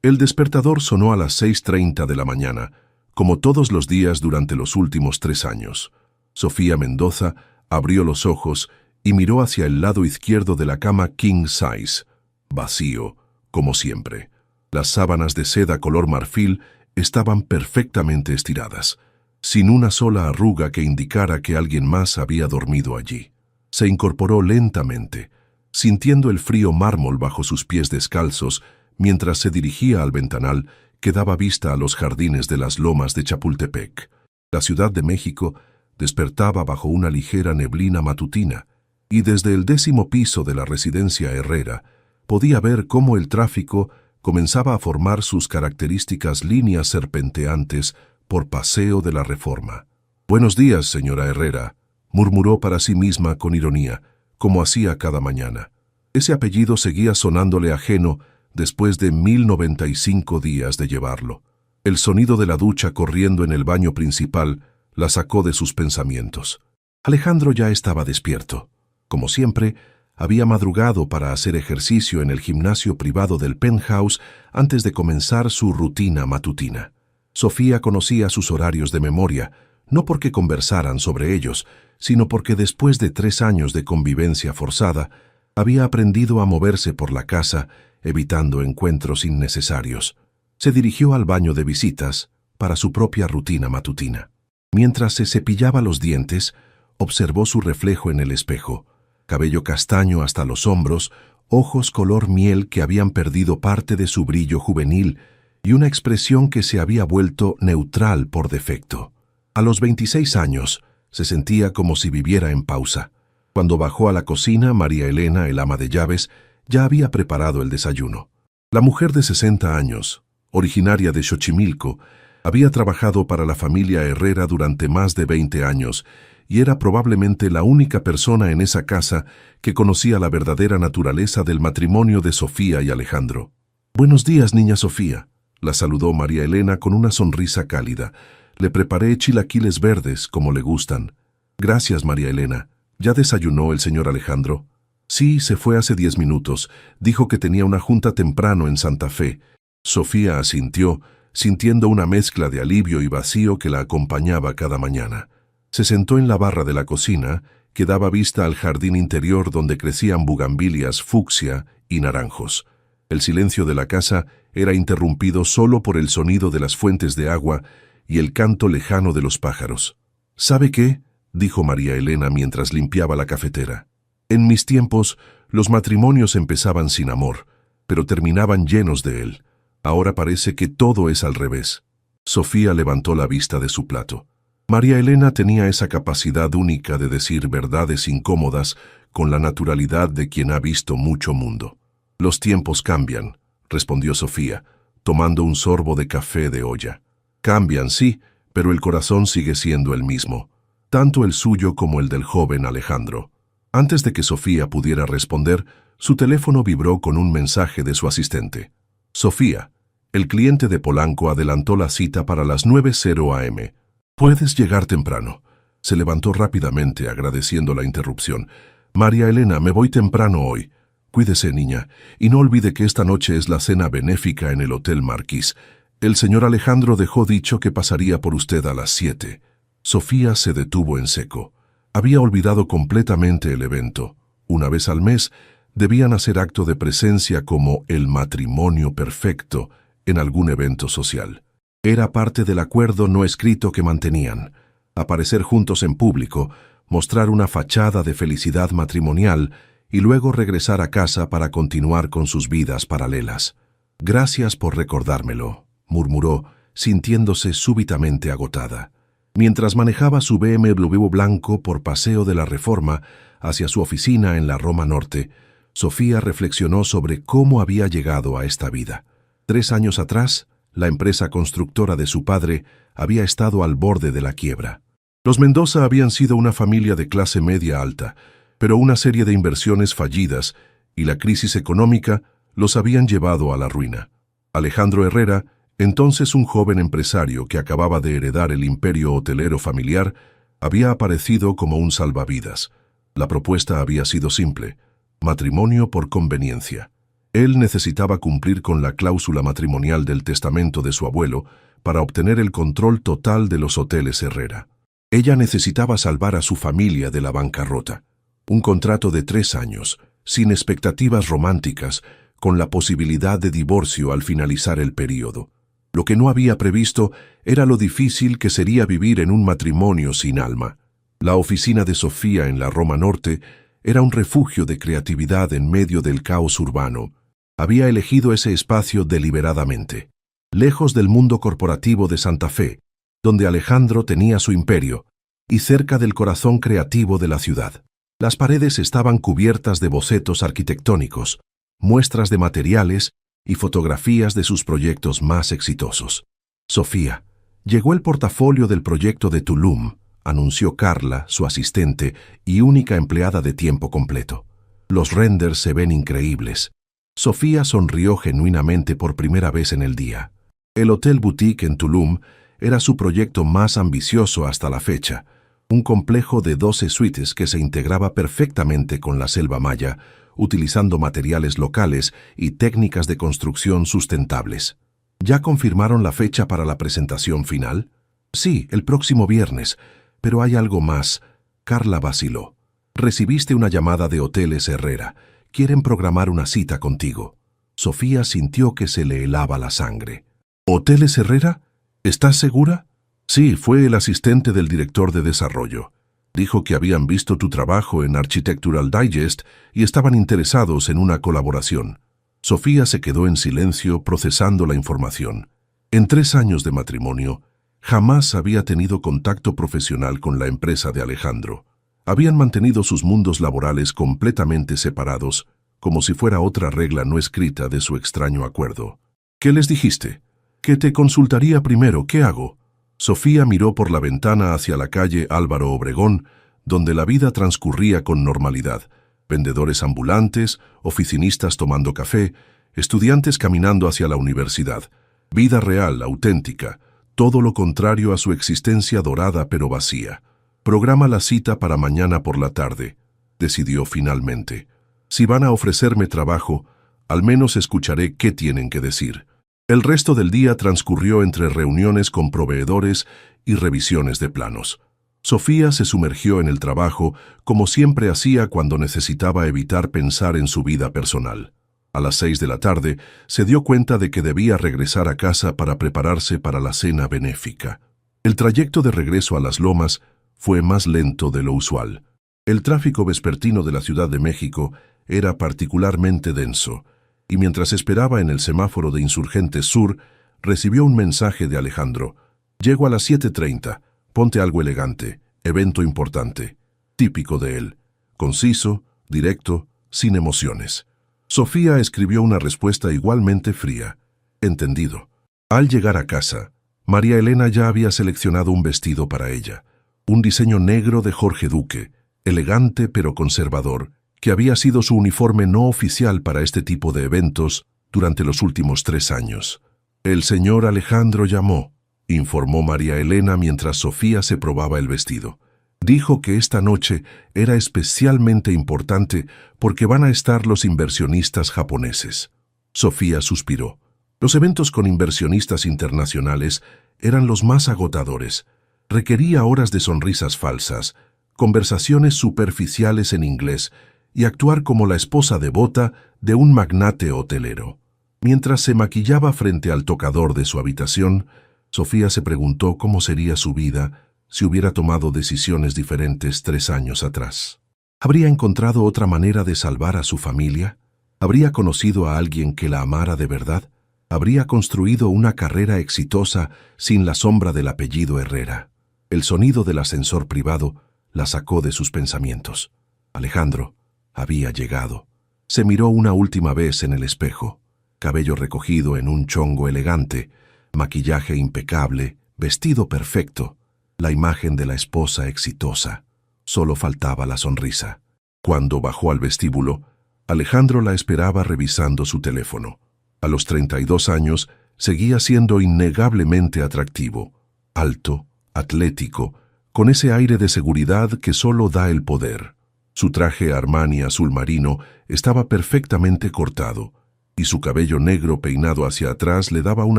El despertador sonó a las 6:30 de la mañana, como todos los días durante los últimos 3 años. Sofía Mendoza abrió los ojos y miró hacia el lado izquierdo de la cama king size, vacío, como siempre. Las sábanas de seda color marfil estaban perfectamente estiradas, sin una sola arruga que indicara que alguien más había dormido allí. Se incorporó lentamente, sintiendo el frío mármol bajo sus pies descalzos, mientras se dirigía al ventanal que daba vista a los jardines de las lomas de Chapultepec. La Ciudad de México despertaba bajo una ligera neblina matutina, y desde el 10º piso de la residencia Herrera podía ver cómo el tráfico comenzaba a formar sus características líneas serpenteantes por Paseo de la Reforma. «Buenos días, señora Herrera», murmuró para sí misma con ironía, como hacía cada mañana. Ese apellido seguía sonándole ajeno después de 1095 días de llevarlo. El sonido de la ducha corriendo en el baño principal la sacó de sus pensamientos. Alejandro ya estaba despierto. Como siempre, había madrugado para hacer ejercicio en el gimnasio privado del penthouse antes de comenzar su rutina matutina. Sofía conocía sus horarios de memoria, no porque conversaran sobre ellos, sino porque después de 3 años de convivencia forzada, había aprendido a moverse por la casa, evitando encuentros innecesarios. Se dirigió al baño de visitas para su propia rutina matutina. Mientras se cepillaba los dientes, observó su reflejo en el espejo. Cabello castaño hasta los hombros, ojos color miel que habían perdido parte de su brillo juvenil y una expresión que se había vuelto neutral por defecto. A los 26 años, se sentía como si viviera en pausa. Cuando bajó a la cocina, María Elena, el ama de llaves, ya había preparado el desayuno. La mujer de 60 años, originaria de Xochimilco, había trabajado para la familia Herrera durante más de 20 años y era probablemente la única persona en esa casa que conocía la verdadera naturaleza del matrimonio de Sofía y Alejandro. «Buenos días, niña Sofía», la saludó María Elena con una sonrisa cálida. «Le preparé chilaquiles verdes, como le gustan». «Gracias, María Elena. ¿Ya desayunó el señor Alejandro?» «Sí, se fue hace 10 minutos. Dijo que tenía una junta temprano en Santa Fe». Sofía asintió, sintiendo una mezcla de alivio y vacío que la acompañaba cada mañana. Se sentó en la barra de la cocina, que daba vista al jardín interior donde crecían bugambilias fucsia y naranjos. El silencio de la casa era interrumpido solo por el sonido de las fuentes de agua y el canto lejano de los pájaros. «¿Sabe qué?», dijo María Elena mientras limpiaba la cafetera. «En mis tiempos, los matrimonios empezaban sin amor, pero terminaban llenos de él. Ahora parece que todo es al revés». Sofía levantó la vista de su plato. María Elena tenía esa capacidad única de decir verdades incómodas con la naturalidad de quien ha visto mucho mundo. «Los tiempos cambian», respondió Sofía, tomando un sorbo de café de olla. «Cambian, sí, pero el corazón sigue siendo el mismo, tanto el suyo como el del joven Alejandro». Antes de que Sofía pudiera responder, su teléfono vibró con un mensaje de su asistente. «Sofía, el cliente de Polanco adelantó la cita para las 9:00 am. Puedes llegar temprano». Se levantó rápidamente, agradeciendo la interrupción. «María Elena, me voy temprano hoy. Cuídese, niña, y no olvide que esta noche es la cena benéfica en el Hotel Marquis. El señor Alejandro dejó dicho que pasaría por usted a las 7. Sofía se detuvo en seco. Había olvidado completamente el evento. Una vez al mes, debían hacer acto de presencia como el matrimonio perfecto en algún evento social. Era parte del acuerdo no escrito que mantenían. Aparecer juntos en público, mostrar una fachada de felicidad matrimonial y luego regresar a casa para continuar con sus vidas paralelas. «Gracias por recordármelo», murmuró, sintiéndose súbitamente agotada. Mientras manejaba su BMW blanco por Paseo de la Reforma hacia su oficina en la Roma Norte, Sofía reflexionó sobre cómo había llegado a esta vida. 3 años atrás, la empresa constructora de su padre había estado al borde de la quiebra. Los Mendoza habían sido una familia de clase media alta, pero una serie de inversiones fallidas y la crisis económica los habían llevado a la ruina. Alejandro Herrera, entonces un joven empresario que acababa de heredar el imperio hotelero familiar, había aparecido como un salvavidas. La propuesta había sido simple: matrimonio por conveniencia. Él necesitaba cumplir con la cláusula matrimonial del testamento de su abuelo para obtener el control total de los hoteles Herrera. Ella necesitaba salvar a su familia de la bancarrota. Un contrato de 3 años, sin expectativas románticas, con la posibilidad de divorcio al finalizar el período. Lo que no había previsto era lo difícil que sería vivir en un matrimonio sin alma. La oficina de Sofía en la Roma Norte era un refugio de creatividad en medio del caos urbano. Había elegido ese espacio deliberadamente, lejos del mundo corporativo de Santa Fe, donde Alejandro tenía su imperio, y cerca del corazón creativo de la ciudad. Las paredes estaban cubiertas de bocetos arquitectónicos, muestras de materiales y fotografías de sus proyectos más exitosos. Sofía, llegó el portafolio del proyecto de Tulum, anunció Carla, su asistente y única empleada de tiempo completo. Los renders se ven increíbles. Sofía sonrió genuinamente por primera vez en el día. El Hotel Boutique en Tulum era su proyecto más ambicioso hasta la fecha, un complejo de 12 suites que se integraba perfectamente con la selva maya, utilizando materiales locales y técnicas de construcción sustentables. ¿Ya confirmaron la fecha para la presentación final? Sí, el próximo viernes, pero hay algo más. Carla vaciló. Recibiste una llamada de Hoteles Herrera. Quieren programar una cita contigo. Sofía sintió que se le helaba la sangre. ¿Hoteles Herrera? ¿Estás segura? Sí, fue el asistente del director de desarrollo. Dijo que habían visto tu trabajo en Architectural Digest y estaban interesados en una colaboración. Sofía se quedó en silencio procesando la información. En 3 años de matrimonio, jamás había tenido contacto profesional con la empresa de Alejandro. Habían mantenido sus mundos laborales completamente separados, como si fuera otra regla no escrita de su extraño acuerdo. ¿Qué les dijiste? Que te consultaría primero, ¿qué hago? Sofía miró por la ventana hacia la calle Álvaro Obregón, donde la vida transcurría con normalidad. Vendedores ambulantes, oficinistas tomando café, estudiantes caminando hacia la universidad. Vida real, auténtica, todo lo contrario a su existencia dorada pero vacía. Programa la cita para mañana por la tarde, decidió finalmente. Si van a ofrecerme trabajo, al menos escucharé qué tienen que decir. El resto del día transcurrió entre reuniones con proveedores y revisiones de planos. Sofía se sumergió en el trabajo como siempre hacía cuando necesitaba evitar pensar en su vida personal. A las 6 de la tarde se dio cuenta de que debía regresar a casa para prepararse para la cena benéfica. El trayecto de regreso a Las Lomas fue más lento de lo usual. El tráfico vespertino de la Ciudad de México era particularmente denso, y mientras esperaba en el semáforo de Insurgentes Sur, recibió un mensaje de Alejandro. Llego a las 7:30, ponte algo elegante, evento importante. Típico de él, conciso, directo, sin emociones. Sofía escribió una respuesta igualmente fría. Entendido. Al llegar a casa, María Elena ya había seleccionado un vestido para ella. Un diseño negro de Jorge Duque, elegante pero conservador, que había sido su uniforme no oficial para este tipo de eventos durante los últimos 3 años. El señor Alejandro llamó, informó María Elena mientras Sofía se probaba el vestido. Dijo que esta noche era especialmente importante porque van a estar los inversionistas japoneses. Sofía suspiró. Los eventos con inversionistas internacionales eran los más agotadores. Requería horas de sonrisas falsas, conversaciones superficiales en inglés y actuar como la esposa devota de un magnate hotelero. Mientras se maquillaba frente al tocador de su habitación, Sofía se preguntó cómo sería su vida si hubiera tomado decisiones diferentes 3 años atrás. ¿Habría encontrado otra manera de salvar a su familia? ¿Habría conocido a alguien que la amara de verdad? ¿Habría construido una carrera exitosa sin la sombra del apellido Herrera? El sonido del ascensor privado la sacó de sus pensamientos. Alejandro había llegado. Se miró una última vez en el espejo. Cabello recogido en un chongo elegante, maquillaje impecable, vestido perfecto. La imagen de la esposa exitosa. Solo faltaba la sonrisa. Cuando bajó al vestíbulo, Alejandro la esperaba revisando su teléfono. A los 32 años, seguía siendo innegablemente atractivo, alto, atlético, con ese aire de seguridad que solo da el poder. Su traje Armani azul marino estaba perfectamente cortado, y su cabello negro peinado hacia atrás le daba un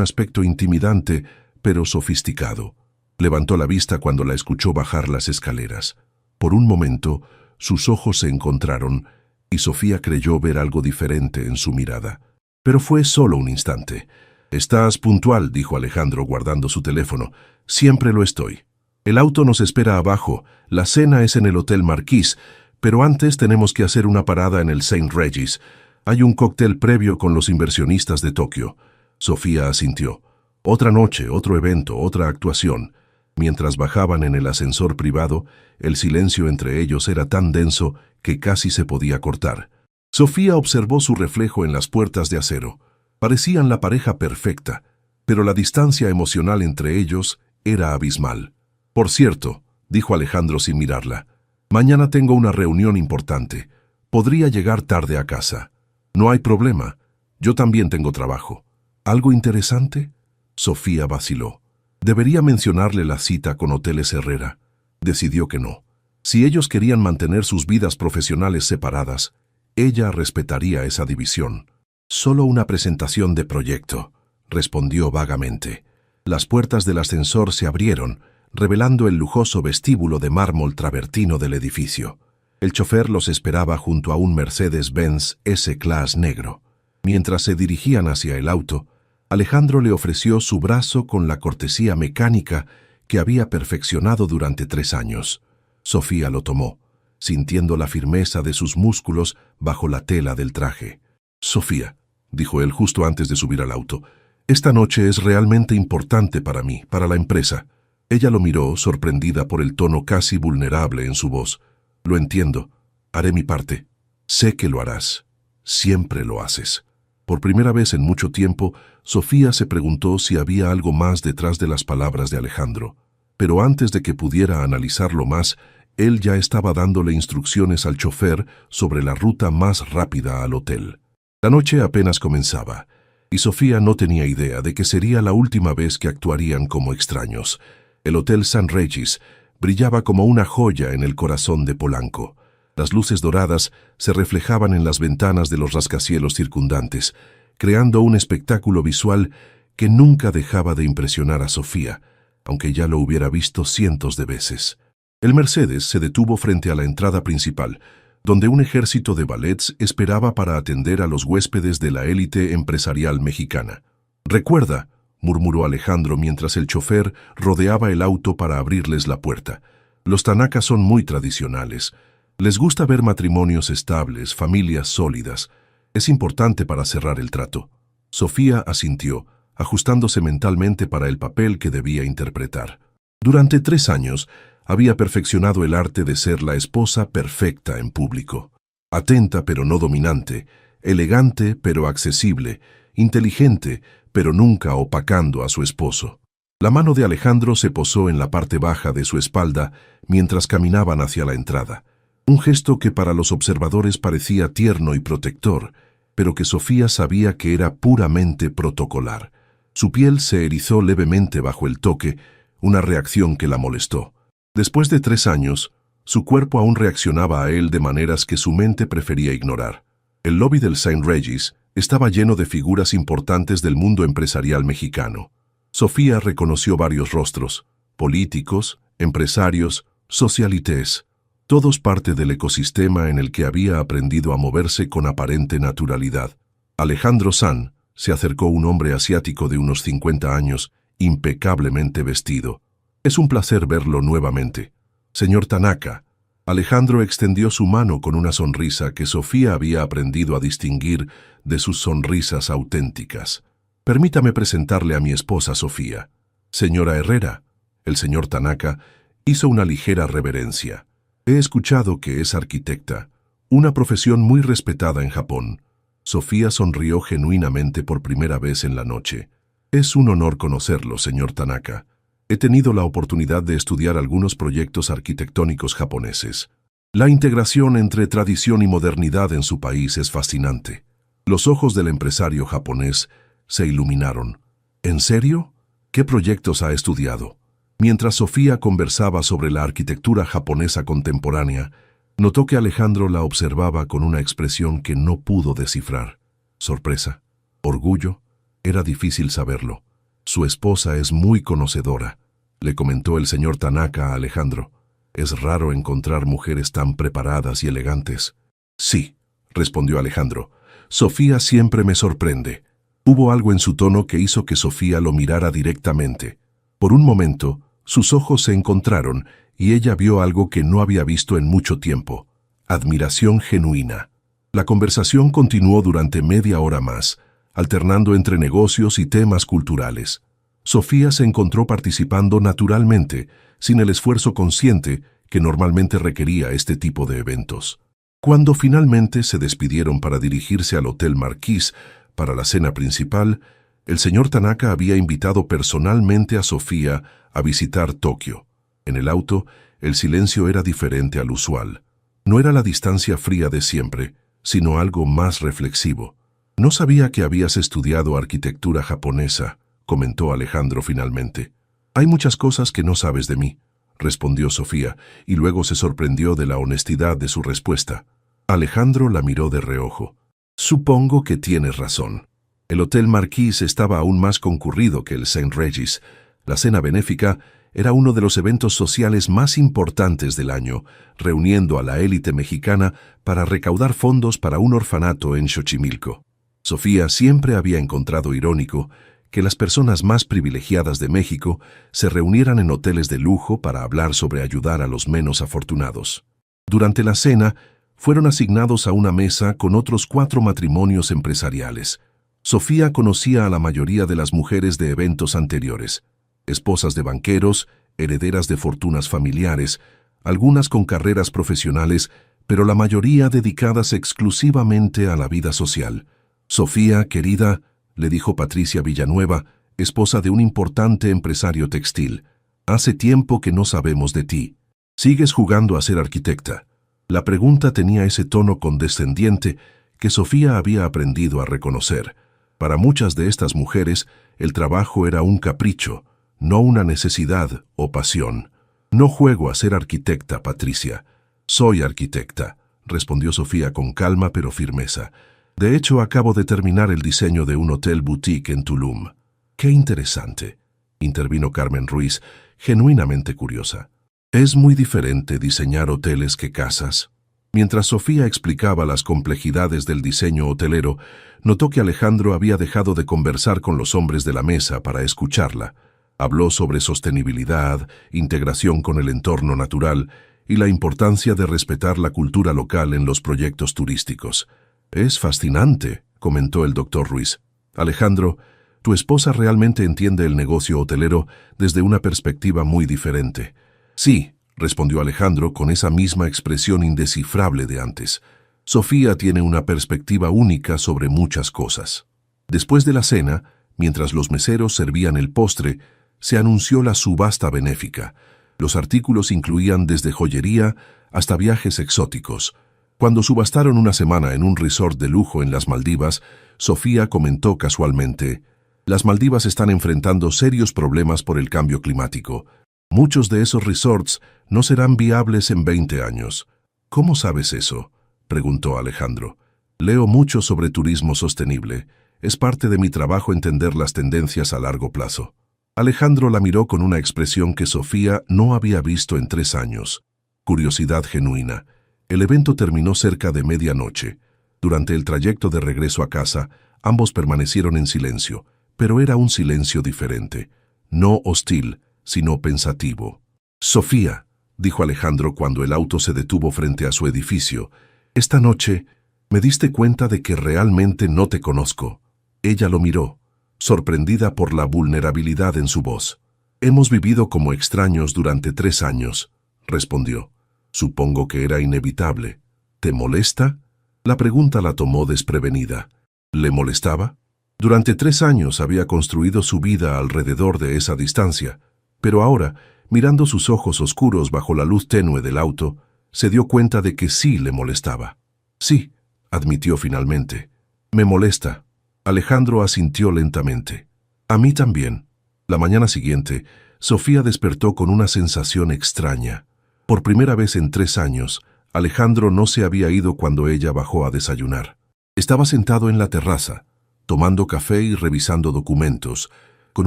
aspecto intimidante, pero sofisticado. Levantó la vista cuando la escuchó bajar las escaleras. Por un momento, sus ojos se encontraron y Sofía creyó ver algo diferente en su mirada. Pero fue solo un instante. «Estás puntual», dijo Alejandro guardando su teléfono. «Siempre lo estoy. El auto nos espera abajo. La cena es en el Hotel Marquis, pero antes tenemos que hacer una parada en el St. Regis. Hay un cóctel previo con los inversionistas de Tokio». Sofía asintió. Otra noche, otro evento, otra actuación. Mientras bajaban en el ascensor privado, el silencio entre ellos era tan denso que casi se podía cortar. Sofía observó su reflejo en las puertas de acero. Parecían la pareja perfecta, pero la distancia emocional entre ellos era abismal. «Por cierto», dijo Alejandro sin mirarla, «mañana tengo una reunión importante. Podría llegar tarde a casa». «No hay problema. Yo también tengo trabajo». «¿Algo interesante?» Sofía vaciló. Debería mencionarle la cita con Hoteles Herrera. Decidió que no. Si ellos querían mantener sus vidas profesionales separadas, ella respetaría esa división. «Solo una presentación de proyecto», respondió vagamente. Las puertas del ascensor se abrieron, revelando el lujoso vestíbulo de mármol travertino del edificio. El chofer los esperaba junto a un Mercedes-Benz S-Class negro. Mientras se dirigían hacia el auto, Alejandro le ofreció su brazo con la cortesía mecánica que había perfeccionado durante 3 años. Sofía lo tomó, sintiendo la firmeza de sus músculos bajo la tela del traje. «Sofía», dijo él justo antes de subir al auto, «esta noche es realmente importante para mí, para la empresa». Ella lo miró, sorprendida por el tono casi vulnerable en su voz. «Lo entiendo. Haré mi parte». «Sé que lo harás. Siempre lo haces». Por primera vez en mucho tiempo, Sofía se preguntó si había algo más detrás de las palabras de Alejandro. Pero antes de que pudiera analizarlo más, él ya estaba dándole instrucciones al chofer sobre la ruta más rápida al hotel. La noche apenas comenzaba, y Sofía no tenía idea de que sería la última vez que actuarían como extraños. El Hotel St. Regis brillaba como una joya en el corazón de Polanco. Las luces doradas se reflejaban en las ventanas de los rascacielos circundantes, creando un espectáculo visual que nunca dejaba de impresionar a Sofía, aunque ya lo hubiera visto cientos de veces. El Mercedes se detuvo frente a la entrada principal, donde un ejército de valets esperaba para atender a los huéspedes de la élite empresarial mexicana. «Recuerda», murmuró Alejandro mientras el chofer rodeaba el auto para abrirles la puerta, «los Tanaka son muy tradicionales. Les gusta ver matrimonios estables, familias sólidas. Es importante para cerrar el trato». Sofía asintió, ajustándose mentalmente para el papel que debía interpretar. Durante 3 años, había perfeccionado el arte de ser la esposa perfecta en público. Atenta pero no dominante, elegante pero accesible, inteligente pero nunca opacando a su esposo. La mano de Alejandro se posó en la parte baja de su espalda mientras caminaban hacia la entrada. Un gesto que para los observadores parecía tierno y protector, pero que Sofía sabía que era puramente protocolar. Su piel se erizó levemente bajo el toque, una reacción que la molestó. Después de 3 años, su cuerpo aún reaccionaba a él de maneras que su mente prefería ignorar. El lobby del St. Regis estaba lleno de figuras importantes del mundo empresarial mexicano. Sofía reconoció varios rostros, políticos, empresarios, socialites, todos parte del ecosistema en el que había aprendido a moverse con aparente naturalidad. Alejandro San se acercó un hombre asiático de unos 50 años, impecablemente vestido. «Es un placer verlo nuevamente. Señor Tanaka». Alejandro extendió su mano con una sonrisa que Sofía había aprendido a distinguir de sus sonrisas auténticas. «Permítame presentarle a mi esposa Sofía. Señora Herrera». El señor Tanaka hizo una ligera reverencia. «He escuchado que es arquitecta, una profesión muy respetada en Japón». Sofía sonrió genuinamente por primera vez en la noche. «Es un honor conocerlo, señor Tanaka. He tenido la oportunidad de estudiar algunos proyectos arquitectónicos japoneses. La integración entre tradición y modernidad en su país es fascinante». Los ojos del empresario japonés se iluminaron. «¿En serio? ¿Qué proyectos ha estudiado?». Mientras Sofía conversaba sobre la arquitectura japonesa contemporánea, notó que Alejandro la observaba con una expresión que no pudo descifrar. Sorpresa. ¿Orgullo? Era difícil saberlo. Su esposa es muy conocedora, le comentó el señor Tanaka a Alejandro. Es raro encontrar mujeres tan preparadas y elegantes. Sí, respondió Alejandro. Sofía siempre me sorprende. Hubo algo en su tono que hizo que Sofía lo mirara directamente. Por un momento, sus ojos se encontraron y ella vio algo que no había visto en mucho tiempo. Admiración genuina. La conversación continuó durante media hora más, alternando entre negocios y temas culturales. Sofía se encontró participando naturalmente, sin el esfuerzo consciente que normalmente requería este tipo de eventos. Cuando finalmente se despidieron para dirigirse al Hotel Marquis para la cena principal, el señor Tanaka había invitado personalmente a Sofía a visitar Tokio. En el auto, el silencio era diferente al usual. No era la distancia fría de siempre, sino algo más reflexivo. No sabía que habías estudiado arquitectura japonesa, comentó Alejandro finalmente. Hay muchas cosas que no sabes de mí, respondió Sofía, y luego se sorprendió de la honestidad de su respuesta. Alejandro la miró de reojo. Supongo que tienes razón. El Hotel Marquis estaba aún más concurrido que el St. Regis. La cena benéfica era uno de los eventos sociales más importantes del año, reuniendo a la élite mexicana para recaudar fondos para un orfanato en Xochimilco. Sofía siempre había encontrado irónico que las personas más privilegiadas de México se reunieran en hoteles de lujo para hablar sobre ayudar a los menos afortunados. Durante la cena, fueron asignados a una mesa con otros 4 matrimonios empresariales. Sofía conocía a la mayoría de las mujeres de eventos anteriores, esposas de banqueros, herederas de fortunas familiares, algunas con carreras profesionales, pero la mayoría dedicadas exclusivamente a la vida social. Sofía, querida, le dijo Patricia Villanueva, esposa de un importante empresario textil, hace tiempo que no sabemos de ti. ¿Sigues jugando a ser arquitecta? La pregunta tenía ese tono condescendiente que Sofía había aprendido a reconocer. Para muchas de estas mujeres, el trabajo era un capricho, no una necesidad o pasión. No juego a ser arquitecta, Patricia. Soy arquitecta, respondió Sofía con calma pero firmeza. De hecho, acabo de terminar el diseño de un hotel boutique en Tulum. ¡Qué interesante!, intervino Carmen Ruiz, genuinamente curiosa. Es muy diferente diseñar hoteles que casas. Mientras Sofía explicaba las complejidades del diseño hotelero, notó que Alejandro había dejado de conversar con los hombres de la mesa para escucharla. Habló sobre sostenibilidad, integración con el entorno natural y la importancia de respetar la cultura local en los proyectos turísticos. Es fascinante, comentó el doctor Ruiz. Alejandro, tu esposa realmente entiende el negocio hotelero desde una perspectiva muy diferente. Sí, respondió Alejandro con esa misma expresión indescifrable de antes. Sofía tiene una perspectiva única sobre muchas cosas. Después de la cena, mientras los meseros servían el postre, se anunció la subasta benéfica. Los artículos incluían desde joyería hasta viajes exóticos. Cuando subastaron una semana en un resort de lujo en las Maldivas, Sofía comentó casualmente: «Las Maldivas están enfrentando serios problemas por el cambio climático. Muchos de esos resorts no serán viables en 20 años. ¿Cómo sabes eso?», preguntó Alejandro. «Leo mucho sobre turismo sostenible. Es parte de mi trabajo entender las tendencias a largo plazo». Alejandro la miró con una expresión que Sofía no había visto en 3 años. Curiosidad genuina. El evento terminó cerca de medianoche. Durante el trayecto de regreso a casa, ambos permanecieron en silencio, pero era un silencio diferente. No hostil, sino pensativo. «Sofía», dijo Alejandro cuando el auto se detuvo frente a su edificio, «esta noche me diste cuenta de que realmente no te conozco». Ella lo miró, sorprendida por la vulnerabilidad en su voz. «Hemos vivido como extraños durante 3 años», respondió. «Supongo que era inevitable. ¿Te molesta?». La pregunta la tomó desprevenida. ¿Le molestaba? Durante 3 años había construido su vida alrededor de esa distancia, pero ahora, mirando sus ojos oscuros bajo la luz tenue del auto, se dio cuenta de que sí le molestaba. «Sí», admitió finalmente. «Me molesta». Alejandro asintió lentamente. «A mí también». La mañana siguiente, Sofía despertó con una sensación extraña. Por primera vez en 3 años, Alejandro no se había ido cuando ella bajó a desayunar. Estaba sentado en la terraza, tomando café y revisando documentos, con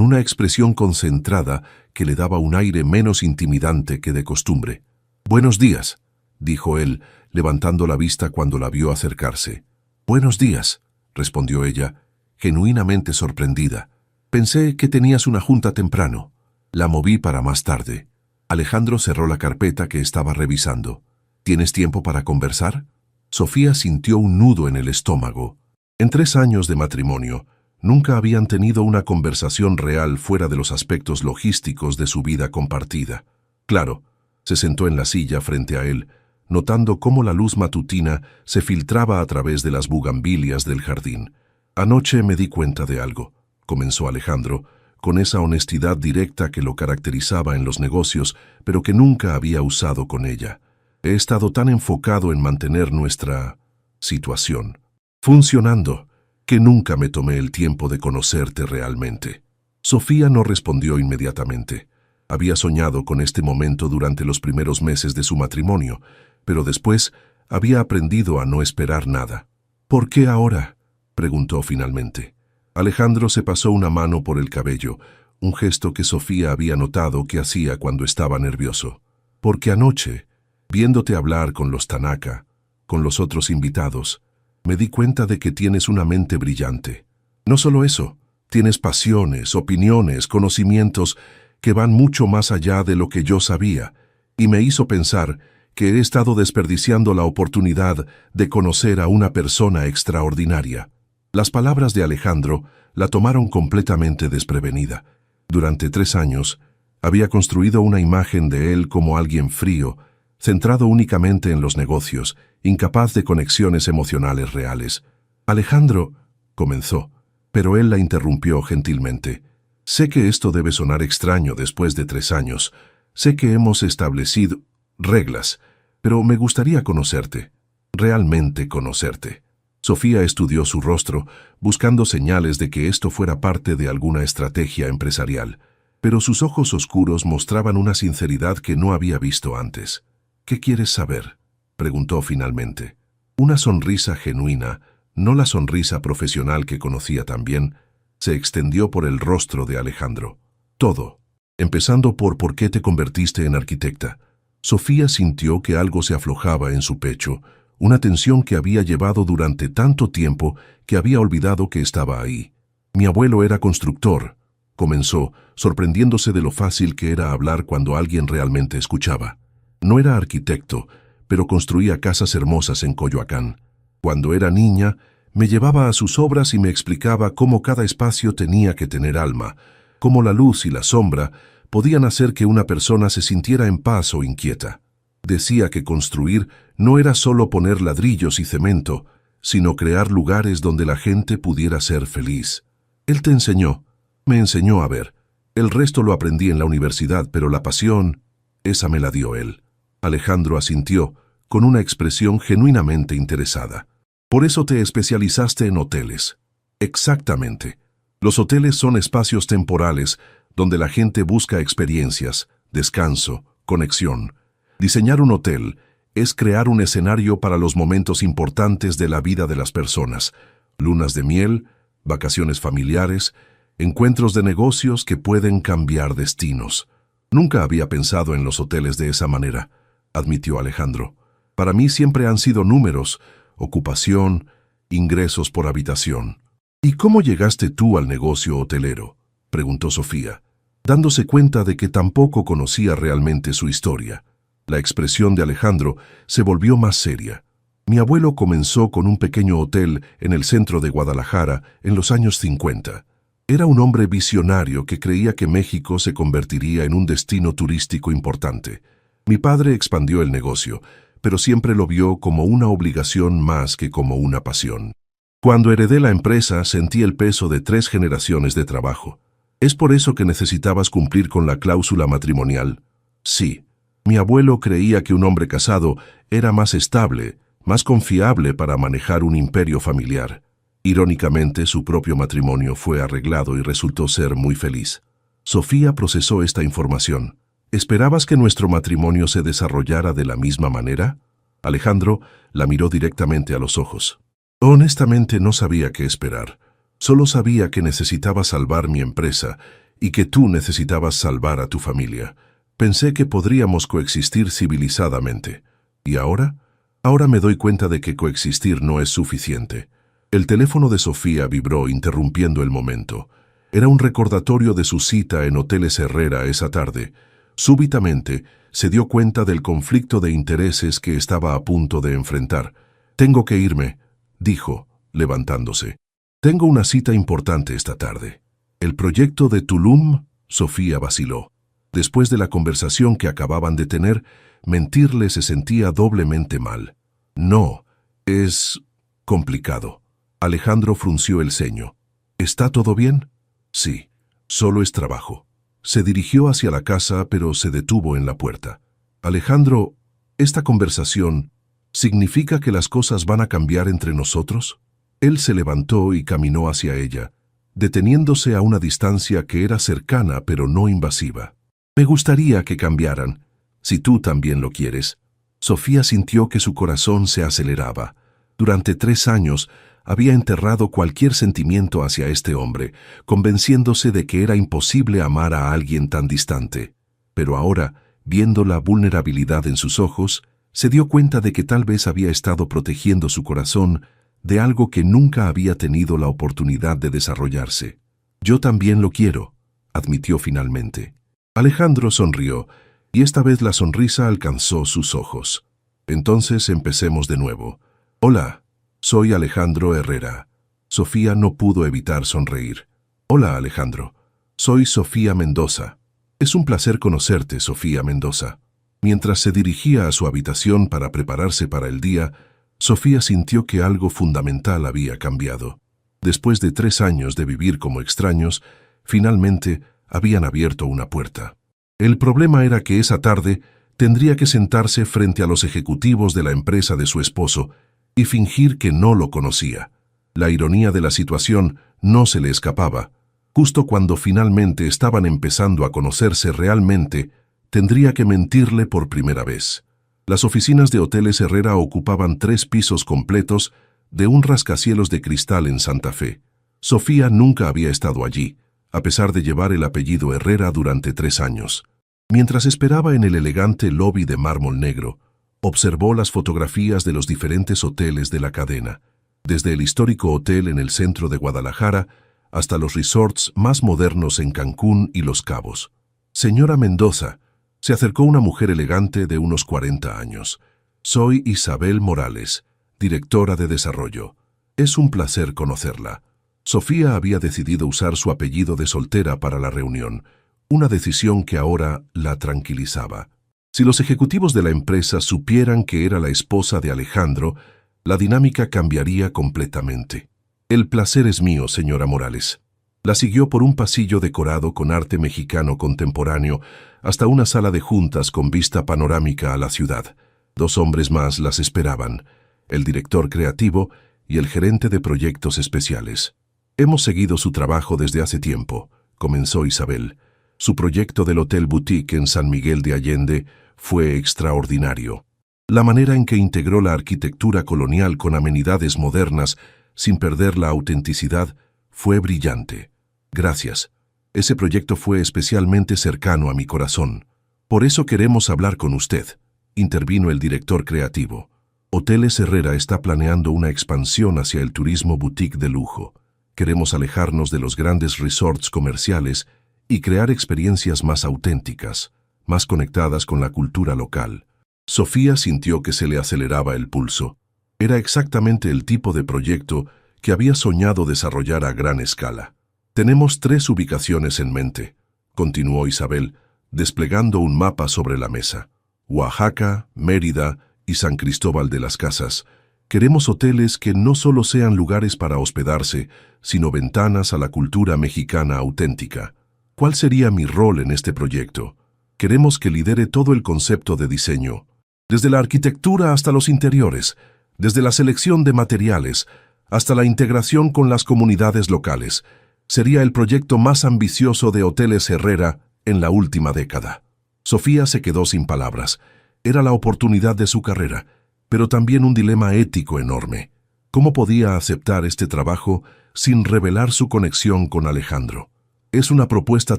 una expresión concentrada que le daba un aire menos intimidante que de costumbre. «Buenos días», dijo él, levantando la vista cuando la vio acercarse. «Buenos días», respondió ella, genuinamente sorprendida. «Pensé que tenías una junta temprano. La moví para más tarde». Alejandro cerró la carpeta que estaba revisando. «¿Tienes tiempo para conversar?» Sofía sintió un nudo en el estómago. En 3 años de matrimonio, nunca habían tenido una conversación real fuera de los aspectos logísticos de su vida compartida. Claro, se sentó en la silla frente a él, notando cómo la luz matutina se filtraba a través de las bugambilias del jardín. «Anoche me di cuenta de algo», comenzó Alejandro, con esa honestidad directa que lo caracterizaba en los negocios, pero que nunca había usado con ella. «He estado tan enfocado en mantener nuestra situación funcionando, que nunca me tomé el tiempo de conocerte realmente». Sofía no respondió inmediatamente. Había soñado con este momento durante los primeros meses de su matrimonio, pero después había aprendido a no esperar nada. «¿Por qué ahora?», preguntó finalmente. Alejandro se pasó una mano por el cabello, un gesto que Sofía había notado que hacía cuando estaba nervioso. «Porque anoche, viéndote hablar con los Tanaka, con los otros invitados, me di cuenta de que tienes una mente brillante. No solo eso, tienes pasiones, opiniones, conocimientos que van mucho más allá de lo que yo sabía, y me hizo pensar que he estado desperdiciando la oportunidad de conocer a una persona extraordinaria». Las palabras de Alejandro la tomaron completamente desprevenida. Durante 3 años, había construido una imagen de él como alguien frío, centrado únicamente en los negocios, incapaz de conexiones emocionales reales. «Alejandro», comenzó, pero él la interrumpió gentilmente. «Sé que esto debe sonar extraño después de 3 años. Sé que hemos establecido reglas, pero me gustaría conocerte, realmente conocerte». Sofía estudió su rostro, buscando señales de que esto fuera parte de alguna estrategia empresarial, pero sus ojos oscuros mostraban una sinceridad que no había visto antes. «¿Qué quieres saber?», preguntó finalmente. Una sonrisa genuina, no la sonrisa profesional que conocía tan bien, se extendió por el rostro de Alejandro. «Todo, empezando por por qué te convertiste en arquitecta». Sofía sintió que algo se aflojaba en su pecho, una tensión que había llevado durante tanto tiempo que había olvidado que estaba ahí. «Mi abuelo era constructor», comenzó, sorprendiéndose de lo fácil que era hablar cuando alguien realmente escuchaba. «No era arquitecto, pero construía casas hermosas en Coyoacán. Cuando era niña, me llevaba a sus obras y me explicaba cómo cada espacio tenía que tener alma, cómo la luz y la sombra podían hacer que una persona se sintiera en paz o inquieta. Decía que construir no era solo poner ladrillos y cemento, sino crear lugares donde la gente pudiera ser feliz. Él te enseñó, me enseñó a ver. El resto lo aprendí en la universidad, pero la pasión, esa me la dio él». Alejandro asintió, con una expresión genuinamente interesada. «Por eso te especializaste en hoteles». «Exactamente. Los hoteles son espacios temporales donde la gente busca experiencias, descanso, conexión. Diseñar un hotel es crear un escenario para los momentos importantes de la vida de las personas, lunas de miel, vacaciones familiares, encuentros de negocios que pueden cambiar destinos». «Nunca había pensado en los hoteles de esa manera», admitió Alejandro. «Para mí siempre han sido números, ocupación, ingresos por habitación». «¿Y cómo llegaste tú al negocio hotelero?», preguntó Sofía, dándose cuenta de que tampoco conocía realmente su historia. La expresión de Alejandro se volvió más seria. «Mi abuelo comenzó con un pequeño hotel en el centro de Guadalajara en los años 50. Era un hombre visionario que creía que México se convertiría en un destino turístico importante. Mi padre expandió el negocio, pero siempre lo vio como una obligación más que como una pasión. Cuando heredé la empresa, sentí el peso de 3 generaciones de trabajo. ¿Es por eso que necesitabas cumplir con la cláusula matrimonial?». «Sí. Mi abuelo creía que un hombre casado era más estable, más confiable para manejar un imperio familiar. Irónicamente, su propio matrimonio fue arreglado y resultó ser muy feliz». Sofía procesó esta información. «¿Esperabas que nuestro matrimonio se desarrollara de la misma manera?». Alejandro la miró directamente a los ojos. «Honestamente no sabía qué esperar. Solo sabía que necesitaba salvar mi empresa y que tú necesitabas salvar a tu familia. Pensé que podríamos coexistir civilizadamente. ¿Y ahora? Ahora me doy cuenta de que coexistir no es suficiente. El teléfono de Sofía vibró interrumpiendo el momento. Era un recordatorio de su cita en Hoteles Herrera esa tarde. Súbitamente, se dio cuenta del conflicto de intereses que estaba a punto de enfrentar. «Tengo que irme», dijo, levantándose. «Tengo una cita importante esta tarde». «¿El proyecto de Tulum?», Sofía vaciló. Después de la conversación que acababan de tener, mentirle se sentía doblemente mal. «No, es complicado». Alejandro frunció el ceño. «¿Está todo bien?». «Sí, solo es trabajo». Se dirigió hacia la casa, pero se detuvo en la puerta. «Alejandro, ¿esta conversación significa que las cosas van a cambiar entre nosotros?». Él se levantó y caminó hacia ella, deteniéndose a una distancia que era cercana pero no invasiva. «Me gustaría que cambiaran, si tú también lo quieres». Sofía sintió que su corazón se aceleraba. Durante 3 años había enterrado cualquier sentimiento hacia este hombre, convenciéndose de que era imposible amar a alguien tan distante. Pero ahora, viendo la vulnerabilidad en sus ojos, se dio cuenta de que tal vez había estado protegiendo su corazón de algo que nunca había tenido la oportunidad de desarrollarse. «Yo también lo quiero», admitió finalmente. Alejandro sonrió, y esta vez la sonrisa alcanzó sus ojos. «Entonces empecemos de nuevo. Hola, soy Alejandro Herrera». Sofía no pudo evitar sonreír. «Hola, Alejandro. Soy Sofía Mendoza». «Es un placer conocerte, Sofía Mendoza». Mientras se dirigía a su habitación para prepararse para el día, Sofía sintió que algo fundamental había cambiado. Después de 3 años de vivir como extraños, finalmente habían abierto una puerta. El problema era que esa tarde tendría que sentarse frente a los ejecutivos de la empresa de su esposo y fingir que no lo conocía. La ironía de la situación no se le escapaba. Justo cuando finalmente estaban empezando a conocerse realmente, tendría que mentirle por primera vez. Las oficinas de Hoteles Herrera ocupaban 3 pisos completos de un rascacielos de cristal en Santa Fe. Sofía nunca había estado allí, a pesar de llevar el apellido Herrera durante 3 años. Mientras esperaba en el elegante lobby de mármol negro, observó las fotografías de los diferentes hoteles de la cadena, desde el histórico hotel en el centro de Guadalajara hasta los resorts más modernos en Cancún y Los Cabos. «Señora Mendoza», se acercó una mujer elegante de unos 40 años. «Soy Isabel Morales, directora de desarrollo. Es un placer conocerla». Sofía había decidido usar su apellido de soltera para la reunión, una decisión que ahora la tranquilizaba. Si los ejecutivos de la empresa supieran que era la esposa de Alejandro, la dinámica cambiaría completamente. «El placer es mío, señora Morales». La siguió por un pasillo decorado con arte mexicano contemporáneo hasta una sala de juntas con vista panorámica a la ciudad. 2 hombres más las esperaban, el director creativo y el gerente de proyectos especiales. «Hemos seguido su trabajo desde hace tiempo», comenzó Isabel. «Su proyecto del Hotel Boutique en San Miguel de Allende fue extraordinario. La manera en que integró la arquitectura colonial con amenidades modernas sin perder la autenticidad fue brillante. Gracias. Ese proyecto fue especialmente cercano a mi corazón. Por eso queremos hablar con usted», intervino el director creativo. «Hoteles Herrera está planeando una expansión hacia el turismo boutique de lujo. Queremos alejarnos de los grandes resorts comerciales y crear experiencias más auténticas, más conectadas con la cultura local». Sofía sintió que se le aceleraba el pulso. Era exactamente el tipo de proyecto que había soñado desarrollar a gran escala. «Tenemos 3 ubicaciones en mente», continuó Isabel, desplegando un mapa sobre la mesa. «Oaxaca, Mérida y San Cristóbal de las Casas. Queremos hoteles que no solo sean lugares para hospedarse, sino ventanas a la cultura mexicana auténtica. ¿Cuál sería mi rol en este proyecto? Queremos que lidere todo el concepto de diseño, desde la arquitectura hasta los interiores, desde la selección de materiales hasta la integración con las comunidades locales. Sería el proyecto más ambicioso de Hoteles Herrera en la última década». Sofía se quedó sin palabras. Era la oportunidad de su carrera, pero también un dilema ético enorme. ¿Cómo podía aceptar este trabajo sin revelar su conexión con Alejandro? Es una propuesta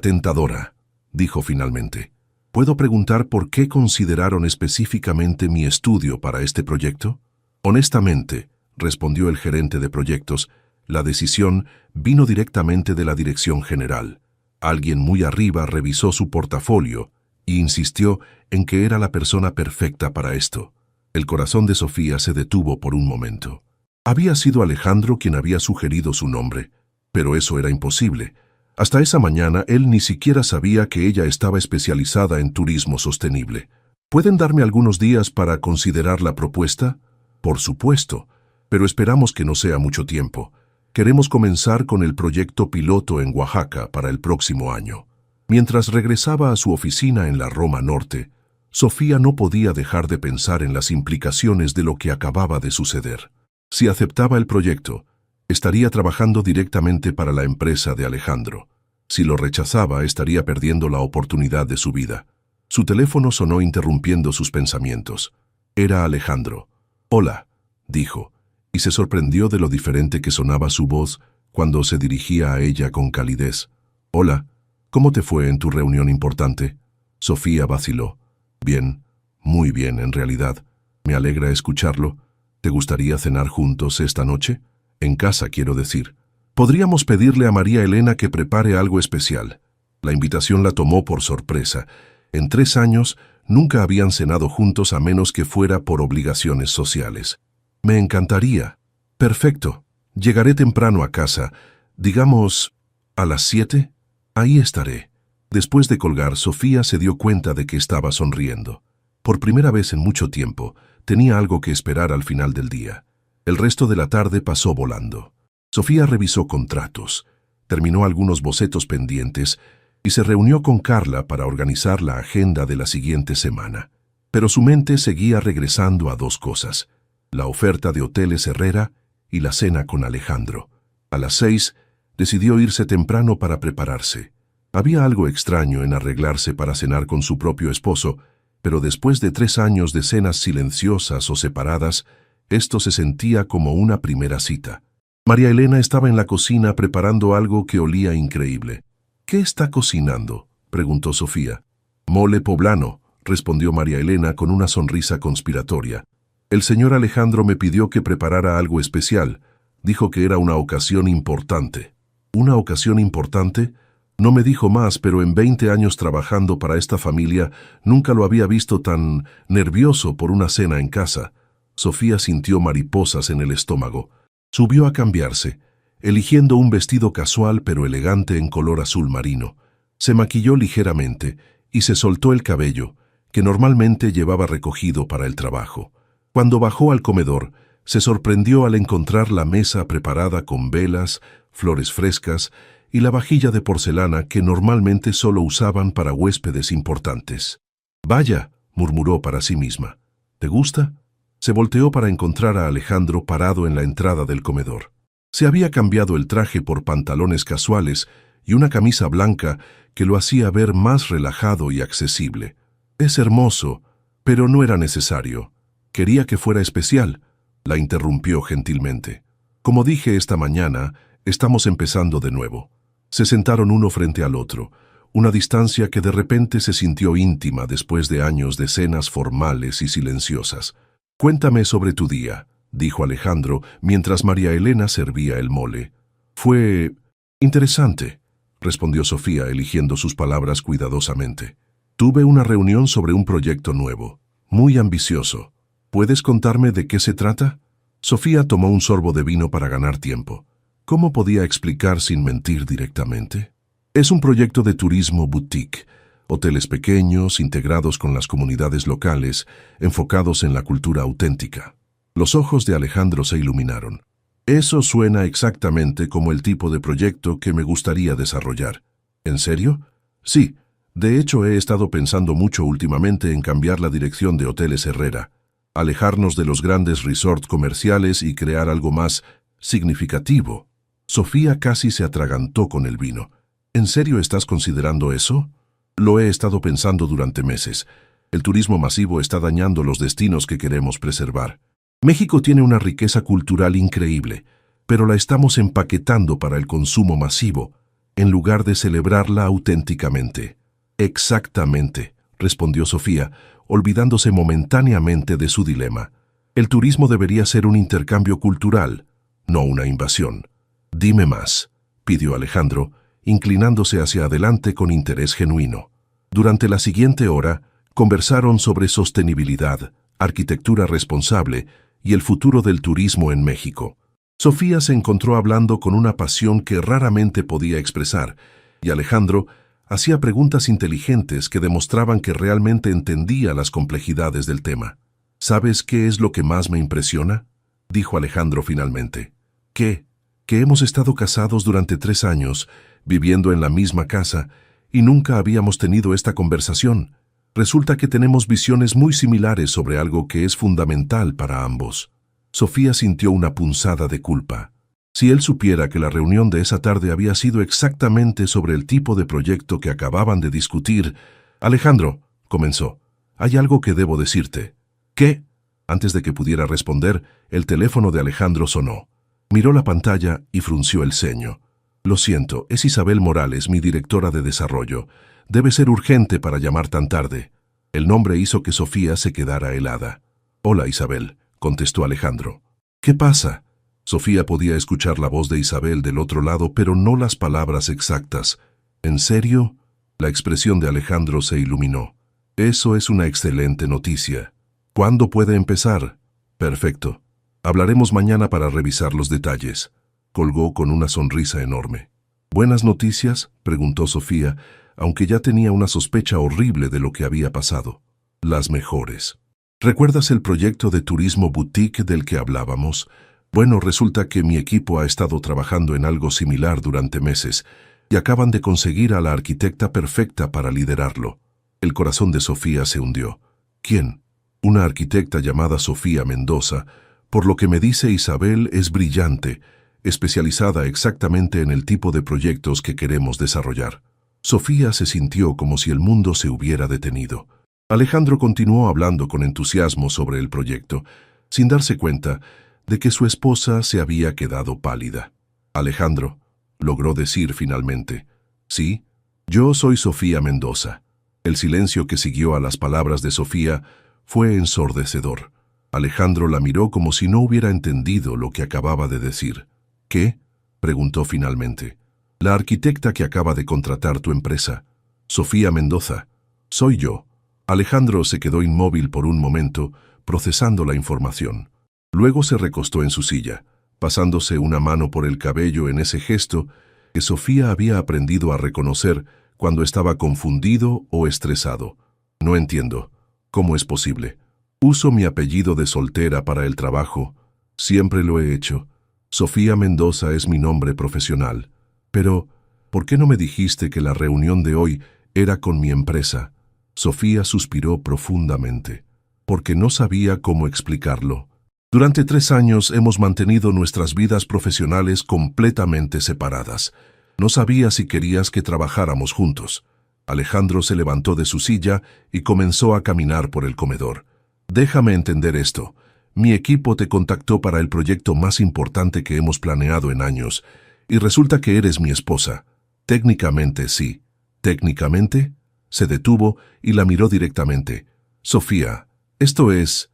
tentadora, dijo finalmente. ¿Puedo preguntar por qué consideraron específicamente mi estudio para este proyecto? Honestamente, respondió el gerente de proyectos, la decisión vino directamente de la dirección general. Alguien muy arriba revisó su portafolio e insistió en que era la persona perfecta para esto. El corazón de Sofía se detuvo por un momento. Había sido Alejandro quien había sugerido su nombre, pero eso era imposible. Hasta esa mañana él ni siquiera sabía que ella estaba especializada en turismo sostenible. ¿Pueden darme algunos días para considerar la propuesta? Por supuesto, pero esperamos que no sea mucho tiempo. Queremos comenzar con el proyecto piloto en Oaxaca para el próximo año. Mientras regresaba a su oficina en la Roma Norte, Sofía no podía dejar de pensar en las implicaciones de lo que acababa de suceder. Si aceptaba el proyecto, estaría trabajando directamente para la empresa de Alejandro. Si lo rechazaba, estaría perdiendo la oportunidad de su vida. Su teléfono sonó interrumpiendo sus pensamientos. Era Alejandro. «Hola», dijo, y se sorprendió de lo diferente que sonaba su voz cuando se dirigía a ella con calidez. «Hola, ¿cómo te fue en tu reunión importante?» Sofía vaciló. «Bien, muy bien en realidad. Me alegra escucharlo. ¿Te gustaría cenar juntos esta noche? En casa, quiero decir. Podríamos pedirle a María Elena que prepare algo especial». La invitación la tomó por sorpresa. En 3 años nunca habían cenado juntos a menos que fuera por obligaciones sociales. «Me encantaría». «Perfecto. Llegaré temprano a casa. Digamos, a las 7. Ahí estaré». Después de colgar, Sofía se dio cuenta de que estaba sonriendo. Por primera vez en mucho tiempo, tenía algo que esperar al final del día. El resto de la tarde pasó volando. Sofía revisó contratos, terminó algunos bocetos pendientes y se reunió con Carla para organizar la agenda de la siguiente semana. Pero su mente seguía regresando a 2 cosas: la oferta de Hoteles Herrera y la cena con Alejandro. A las 6 decidió irse temprano para prepararse. Había algo extraño en arreglarse para cenar con su propio esposo, pero después de 3 años de cenas silenciosas o separadas, esto se sentía como una primera cita. María Elena estaba en la cocina preparando algo que olía increíble. «¿Qué está cocinando?», preguntó Sofía. «Mole poblano», respondió María Elena con una sonrisa conspiratoria. «El señor Alejandro me pidió que preparara algo especial. Dijo que era una ocasión importante». «¿Una ocasión importante?». No me dijo más, pero en 20 años trabajando para esta familia nunca lo había visto tan nervioso por una cena en casa. Sofía sintió mariposas en el estómago. Subió a cambiarse, eligiendo un vestido casual pero elegante en color azul marino. Se maquilló ligeramente y se soltó el cabello, que normalmente llevaba recogido para el trabajo. Cuando bajó al comedor, se sorprendió al encontrar la mesa preparada con velas, flores frescas y la vajilla de porcelana que normalmente solo usaban para huéspedes importantes. «Vaya», murmuró para sí misma. «¿Te gusta?». Se volteó para encontrar a Alejandro parado en la entrada del comedor. Se había cambiado el traje por pantalones casuales y una camisa blanca que lo hacía ver más relajado y accesible. «Es hermoso, pero no era necesario. Quería que fuera especial», la interrumpió gentilmente. «Como dije esta mañana, estamos empezando de nuevo». Se sentaron uno frente al otro, una distancia que de repente se sintió íntima después de años de cenas formales y silenciosas. «Cuéntame sobre tu día», dijo Alejandro mientras María Elena servía el mole. «Fue interesante», respondió Sofía eligiendo sus palabras cuidadosamente. «Tuve una reunión sobre un proyecto nuevo, muy ambicioso. ¿Puedes contarme de qué se trata?». Sofía tomó un sorbo de vino para ganar tiempo. ¿Cómo podía explicar sin mentir directamente? «Es un proyecto de turismo boutique, hoteles pequeños, integrados con las comunidades locales, enfocados en la cultura auténtica». Los ojos de Alejandro se iluminaron. «Eso suena exactamente como el tipo de proyecto que me gustaría desarrollar». «¿En serio?». «Sí, de hecho he estado pensando mucho últimamente en cambiar la dirección de Hoteles Herrera, alejarnos de los grandes resorts comerciales y crear algo más significativo». Sofía casi se atragantó con el vino. «¿En serio estás considerando eso?». «Lo he estado pensando durante meses. El turismo masivo está dañando los destinos que queremos preservar». México tiene una riqueza cultural increíble, pero la estamos empaquetando para el consumo masivo, en lugar de celebrarla auténticamente. Exactamente, respondió Sofía, olvidándose momentáneamente de su dilema. El turismo debería ser un intercambio cultural, no una invasión. Dime más, pidió Alejandro, inclinándose hacia adelante con interés genuino. Durante la siguiente hora, conversaron sobre sostenibilidad, arquitectura responsable y el futuro del turismo en México. Sofía se encontró hablando con una pasión que raramente podía expresar, y Alejandro hacía preguntas inteligentes que demostraban que realmente entendía las complejidades del tema. ¿Sabes qué es lo que más me impresiona?, dijo Alejandro finalmente. ¿Qué? Que hemos estado casados durante 3 años, viviendo en la misma casa, y nunca habíamos tenido esta conversación. Resulta que tenemos visiones muy similares sobre algo que es fundamental para ambos. Sofía sintió una punzada de culpa. Si él supiera que la reunión de esa tarde había sido exactamente sobre el tipo de proyecto que acababan de discutir. Alejandro, comenzó, hay algo que debo decirte. ¿Qué? Antes de que pudiera responder, el teléfono de Alejandro sonó. Miró la pantalla y frunció el ceño. Lo siento, es Isabel Morales, mi directora de desarrollo. Debe ser urgente para llamar tan tarde. El nombre hizo que Sofía se quedara helada. Hola, Isabel, contestó Alejandro. ¿Qué pasa? Sofía podía escuchar la voz de Isabel del otro lado, pero no las palabras exactas. ¿En serio? La expresión de Alejandro se iluminó. Eso es una excelente noticia. ¿Cuándo puede empezar? Perfecto. Hablaremos mañana para revisar los detalles. Colgó con una sonrisa enorme. ¿Buenas noticias?, preguntó Sofía, aunque ya tenía una sospecha horrible de lo que había pasado. Las mejores. ¿Recuerdas el proyecto de turismo boutique del que hablábamos? Bueno, resulta que mi equipo ha estado trabajando en algo similar durante meses y acaban de conseguir a la arquitecta perfecta para liderarlo. El corazón de Sofía se hundió. ¿Quién? Una arquitecta llamada Sofía Mendoza. Por lo que me dice Isabel, es brillante, especializada exactamente en el tipo de proyectos que queremos desarrollar. Sofía se sintió como si el mundo se hubiera detenido. Alejandro continuó hablando con entusiasmo sobre el proyecto, sin darse cuenta de que su esposa se había quedado pálida. Alejandro, logró decir finalmente. Sí, yo soy Sofía Mendoza. El silencio que siguió a las palabras de Sofía fue ensordecedor. Alejandro la miró como si no hubiera entendido lo que acababa de decir. ¿Qué? Preguntó finalmente. La arquitecta que acaba de contratar tu empresa. Sofía Mendoza. Soy yo. Alejandro se quedó inmóvil por un momento, procesando la información. Luego se recostó en su silla, pasándose una mano por el cabello en ese gesto que Sofía había aprendido a reconocer cuando estaba confundido o estresado. No entiendo. ¿Cómo es posible? Uso mi apellido de soltera para el trabajo. Siempre lo he hecho. Sofía Mendoza es mi nombre profesional. Pero, ¿por qué no me dijiste que la reunión de hoy era con mi empresa? Sofía suspiró profundamente, porque no sabía cómo explicarlo. Durante 3 años hemos mantenido nuestras vidas profesionales completamente separadas. No sabía si querías que trabajáramos juntos. Alejandro se levantó de su silla y comenzó a caminar por el comedor. Déjame entender esto. Mi equipo te contactó para el proyecto más importante que hemos planeado en años, y resulta que eres mi esposa. Técnicamente sí. ¿Técnicamente? Se detuvo y la miró directamente. Sofía, esto es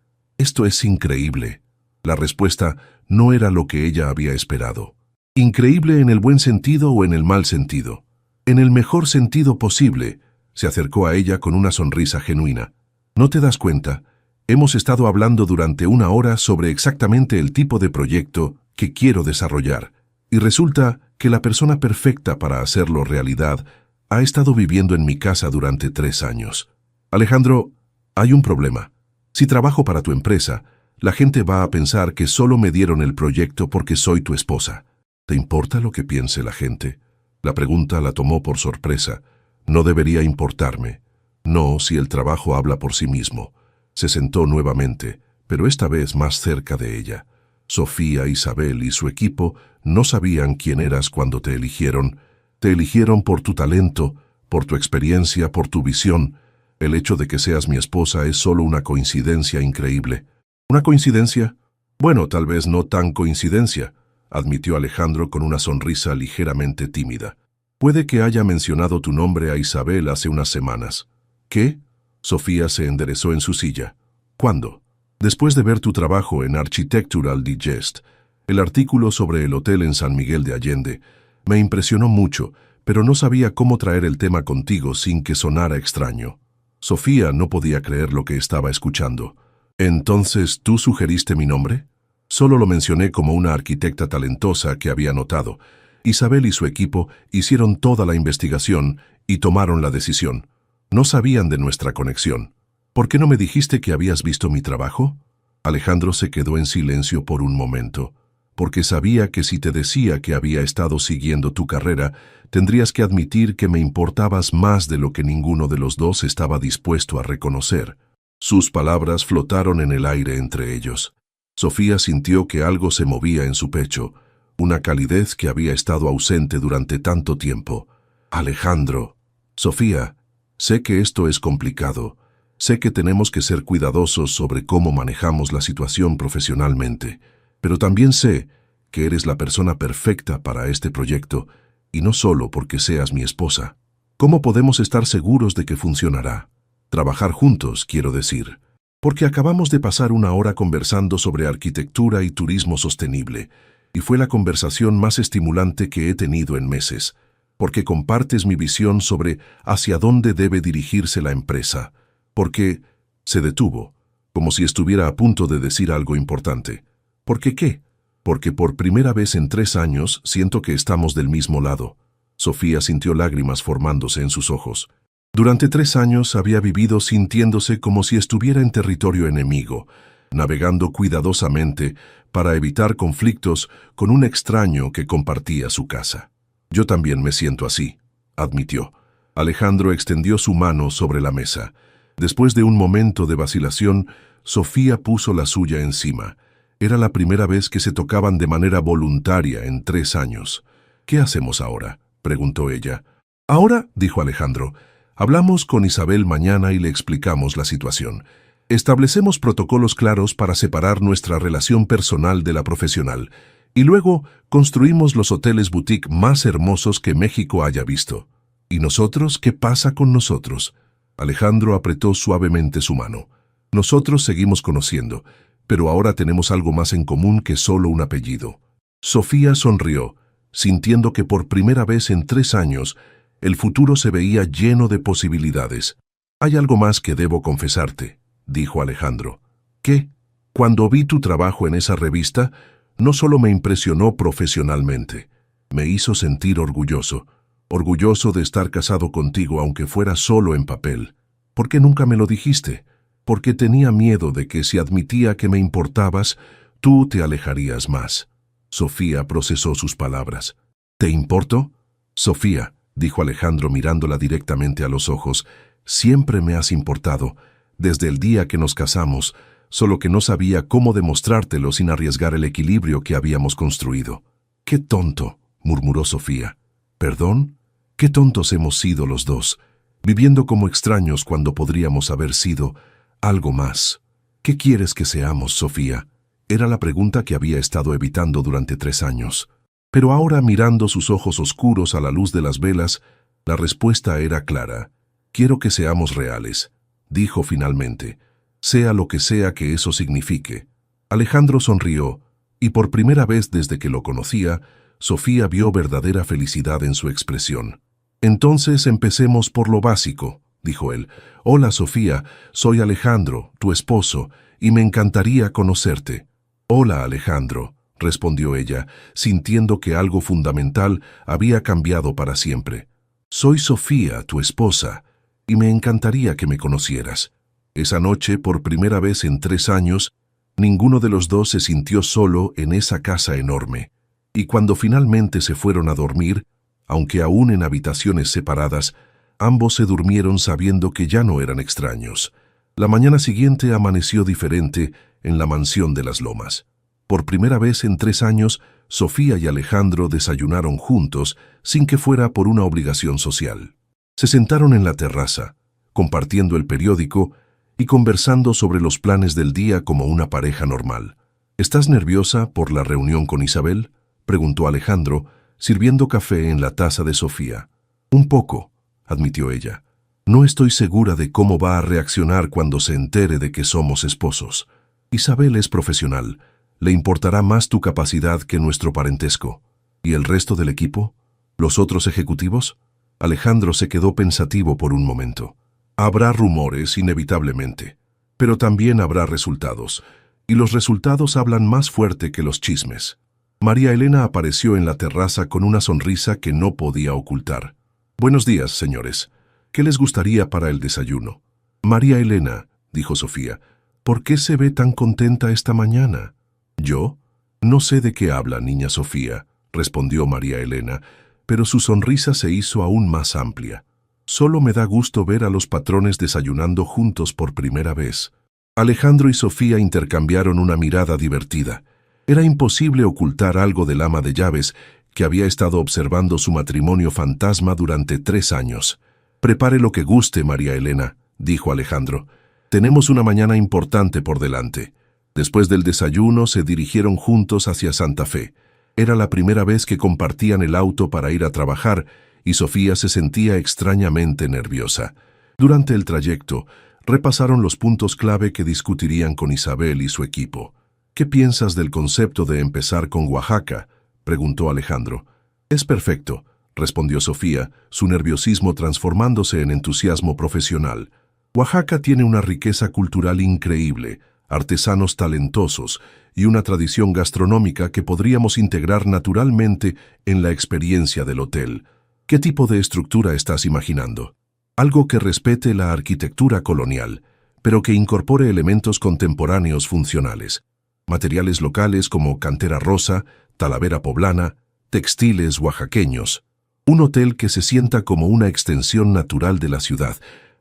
increíble. La respuesta no era lo que ella había esperado. ¿Increíble en el buen sentido o en el mal sentido? En el mejor sentido posible, se acercó a ella con una sonrisa genuina. ¿No te das cuenta? Hemos estado hablando durante 1 hora sobre exactamente el tipo de proyecto que quiero desarrollar, y resulta que la persona perfecta para hacerlo realidad ha estado viviendo en mi casa durante 3 años. Alejandro, hay un problema. Si trabajo para tu empresa, la gente va a pensar que solo me dieron el proyecto porque soy tu esposa. ¿Te importa lo que piense la gente? La pregunta la tomó por sorpresa. No debería importarme. No, si el trabajo habla por sí mismo. Se sentó nuevamente, pero esta vez más cerca de ella. Sofía, Isabel y su equipo no sabían quién eras cuando te eligieron. Te eligieron por tu talento, por tu experiencia, por tu visión. El hecho de que seas mi esposa es solo una coincidencia increíble. ¿Una coincidencia? Bueno, tal vez no tan coincidencia, admitió Alejandro con una sonrisa ligeramente tímida. Puede que haya mencionado tu nombre a Isabel hace unas semanas. ¿Qué? Sofía se enderezó en su silla. ¿Cuándo? Después de ver tu trabajo en Architectural Digest, el artículo sobre el hotel en San Miguel de Allende, me impresionó mucho, pero no sabía cómo traer el tema contigo sin que sonara extraño. Sofía no podía creer lo que estaba escuchando. ¿Entonces tú sugeriste mi nombre? Solo lo mencioné como una arquitecta talentosa que había notado. Isabel y su equipo hicieron toda la investigación y tomaron la decisión. No sabían de nuestra conexión. ¿Por qué no me dijiste que habías visto mi trabajo? Alejandro se quedó en silencio por un momento, porque sabía que si te decía que había estado siguiendo tu carrera, tendrías que admitir que me importabas más de lo que ninguno de los dos estaba dispuesto a reconocer. Sus palabras flotaron en el aire entre ellos. Sofía sintió que algo se movía en su pecho, una calidez que había estado ausente durante tanto tiempo. Alejandro. Sofía, sé que esto es complicado. Sé que tenemos que ser cuidadosos sobre cómo manejamos la situación profesionalmente, pero también sé que eres la persona perfecta para este proyecto, y no solo porque seas mi esposa. ¿Cómo podemos estar seguros de que funcionará? Trabajar juntos, quiero decir. Porque acabamos de pasar una hora conversando sobre arquitectura y turismo sostenible, y fue la conversación más estimulante que he tenido en meses, porque compartes mi visión sobre hacia dónde debe dirigirse la empresa, porque se detuvo, como si estuviera a punto de decir algo importante. ¿Por qué qué? Porque por primera vez en 3 años siento que estamos del mismo lado. Sofía sintió lágrimas formándose en sus ojos. Durante 3 años había vivido sintiéndose como si estuviera en territorio enemigo, navegando cuidadosamente para evitar conflictos con un extraño que compartía su casa. Yo también me siento así, admitió. Alejandro extendió su mano sobre la mesa. Después de un momento de vacilación, Sofía puso la suya encima. Era la primera vez que se tocaban de manera voluntaria en 3 años. ¿Qué hacemos ahora?, preguntó ella. Ahora, dijo Alejandro, hablamos con Isabel mañana y le explicamos la situación. Establecemos protocolos claros para separar nuestra relación personal de la profesional, y luego construimos los hoteles boutique más hermosos que México haya visto. ¿Y nosotros? ¿Qué pasa con nosotros? Alejandro apretó suavemente su mano. Nosotros seguimos conociendo, pero ahora tenemos algo más en común que solo un apellido. Sofía sonrió, sintiendo que por primera vez en 3 años el futuro se veía lleno de posibilidades. Hay algo más que debo confesarte, dijo Alejandro. ¿Qué? Cuando vi tu trabajo en esa revista, no solo me impresionó profesionalmente, me hizo sentir orgulloso. Orgulloso de estar casado contigo aunque fuera solo en papel. ¿Por qué nunca me lo dijiste? Porque tenía miedo de que si admitía que me importabas, tú te alejarías más. Sofía procesó sus palabras. ¿Te importo? Sofía, dijo Alejandro mirándola directamente a los ojos, siempre me has importado, desde el día que nos casamos, solo que no sabía cómo demostrártelo sin arriesgar el equilibrio que habíamos construido. ¡Qué tonto!, murmuró Sofía. ¿Perdón? Qué tontos hemos sido los dos, viviendo como extraños cuando podríamos haber sido algo más. ¿Qué quieres que seamos, Sofía? Era la pregunta que había estado evitando durante 3 años. Pero ahora, mirando sus ojos oscuros a la luz de las velas, la respuesta era clara. Quiero que seamos reales, dijo finalmente, sea lo que sea que eso signifique. Alejandro sonrió, y por primera vez desde que lo conocía, Sofía vio verdadera felicidad en su expresión. Entonces empecemos por lo básico, dijo él. Hola, Sofía, soy Alejandro, tu esposo, y me encantaría conocerte. Hola, Alejandro, respondió ella, sintiendo que algo fundamental había cambiado para siempre. Soy Sofía, tu esposa, y me encantaría que me conocieras. Esa noche, por primera vez en 3 años, ninguno de los dos se sintió solo en esa casa enorme. Y cuando finalmente se fueron a dormir, aunque aún en habitaciones separadas, ambos se durmieron sabiendo que ya no eran extraños. La mañana siguiente amaneció diferente en la mansión de las Lomas. Por primera vez en 3 años, Sofía y Alejandro desayunaron juntos sin que fuera por una obligación social. Se sentaron en la terraza, compartiendo el periódico y conversando sobre los planes del día como una pareja normal. ¿Estás nerviosa por la reunión con Isabel?, preguntó Alejandro, sirviendo café en la taza de Sofía. Un poco, admitió ella. No estoy segura de cómo va a reaccionar cuando se entere de que somos esposos. Isabel es profesional. Le importará más tu capacidad que nuestro parentesco. ¿Y el resto del equipo? ¿Los otros ejecutivos? Alejandro se quedó pensativo por un momento. Habrá rumores, inevitablemente, pero también habrá resultados, y los resultados hablan más fuerte que los chismes. María Elena apareció en la terraza con una sonrisa que no podía ocultar. Buenos días, señores. ¿Qué les gustaría para el desayuno? María Elena, dijo Sofía, ¿por qué se ve tan contenta esta mañana? ¿Yo? No sé de qué habla, niña Sofía, respondió María Elena, pero su sonrisa se hizo aún más amplia. Solo me da gusto ver a los patrones desayunando juntos por primera vez. Alejandro y Sofía intercambiaron una mirada divertida. Era imposible ocultar algo del ama de llaves, que había estado observando su matrimonio fantasma durante 3 años. Prepare lo que guste, María Elena, dijo Alejandro. Tenemos una mañana importante por delante. Después del desayuno se dirigieron juntos hacia Santa Fe. Era la primera vez que compartían el auto para ir a trabajar, y Sofía se sentía extrañamente nerviosa. Durante el trayecto, repasaron los puntos clave que discutirían con Isabel y su equipo. ¿Qué piensas del concepto de empezar con Oaxaca?, preguntó Alejandro. Es perfecto, respondió Sofía, su nerviosismo transformándose en entusiasmo profesional. Oaxaca tiene una riqueza cultural increíble, artesanos talentosos y una tradición gastronómica que podríamos integrar naturalmente en la experiencia del hotel. ¿Qué tipo de estructura estás imaginando? Algo que respete la arquitectura colonial, pero que incorpore elementos contemporáneos funcionales. Materiales locales como cantera rosa, talavera poblana, textiles oaxaqueños. Un hotel que se sienta como una extensión natural de la ciudad,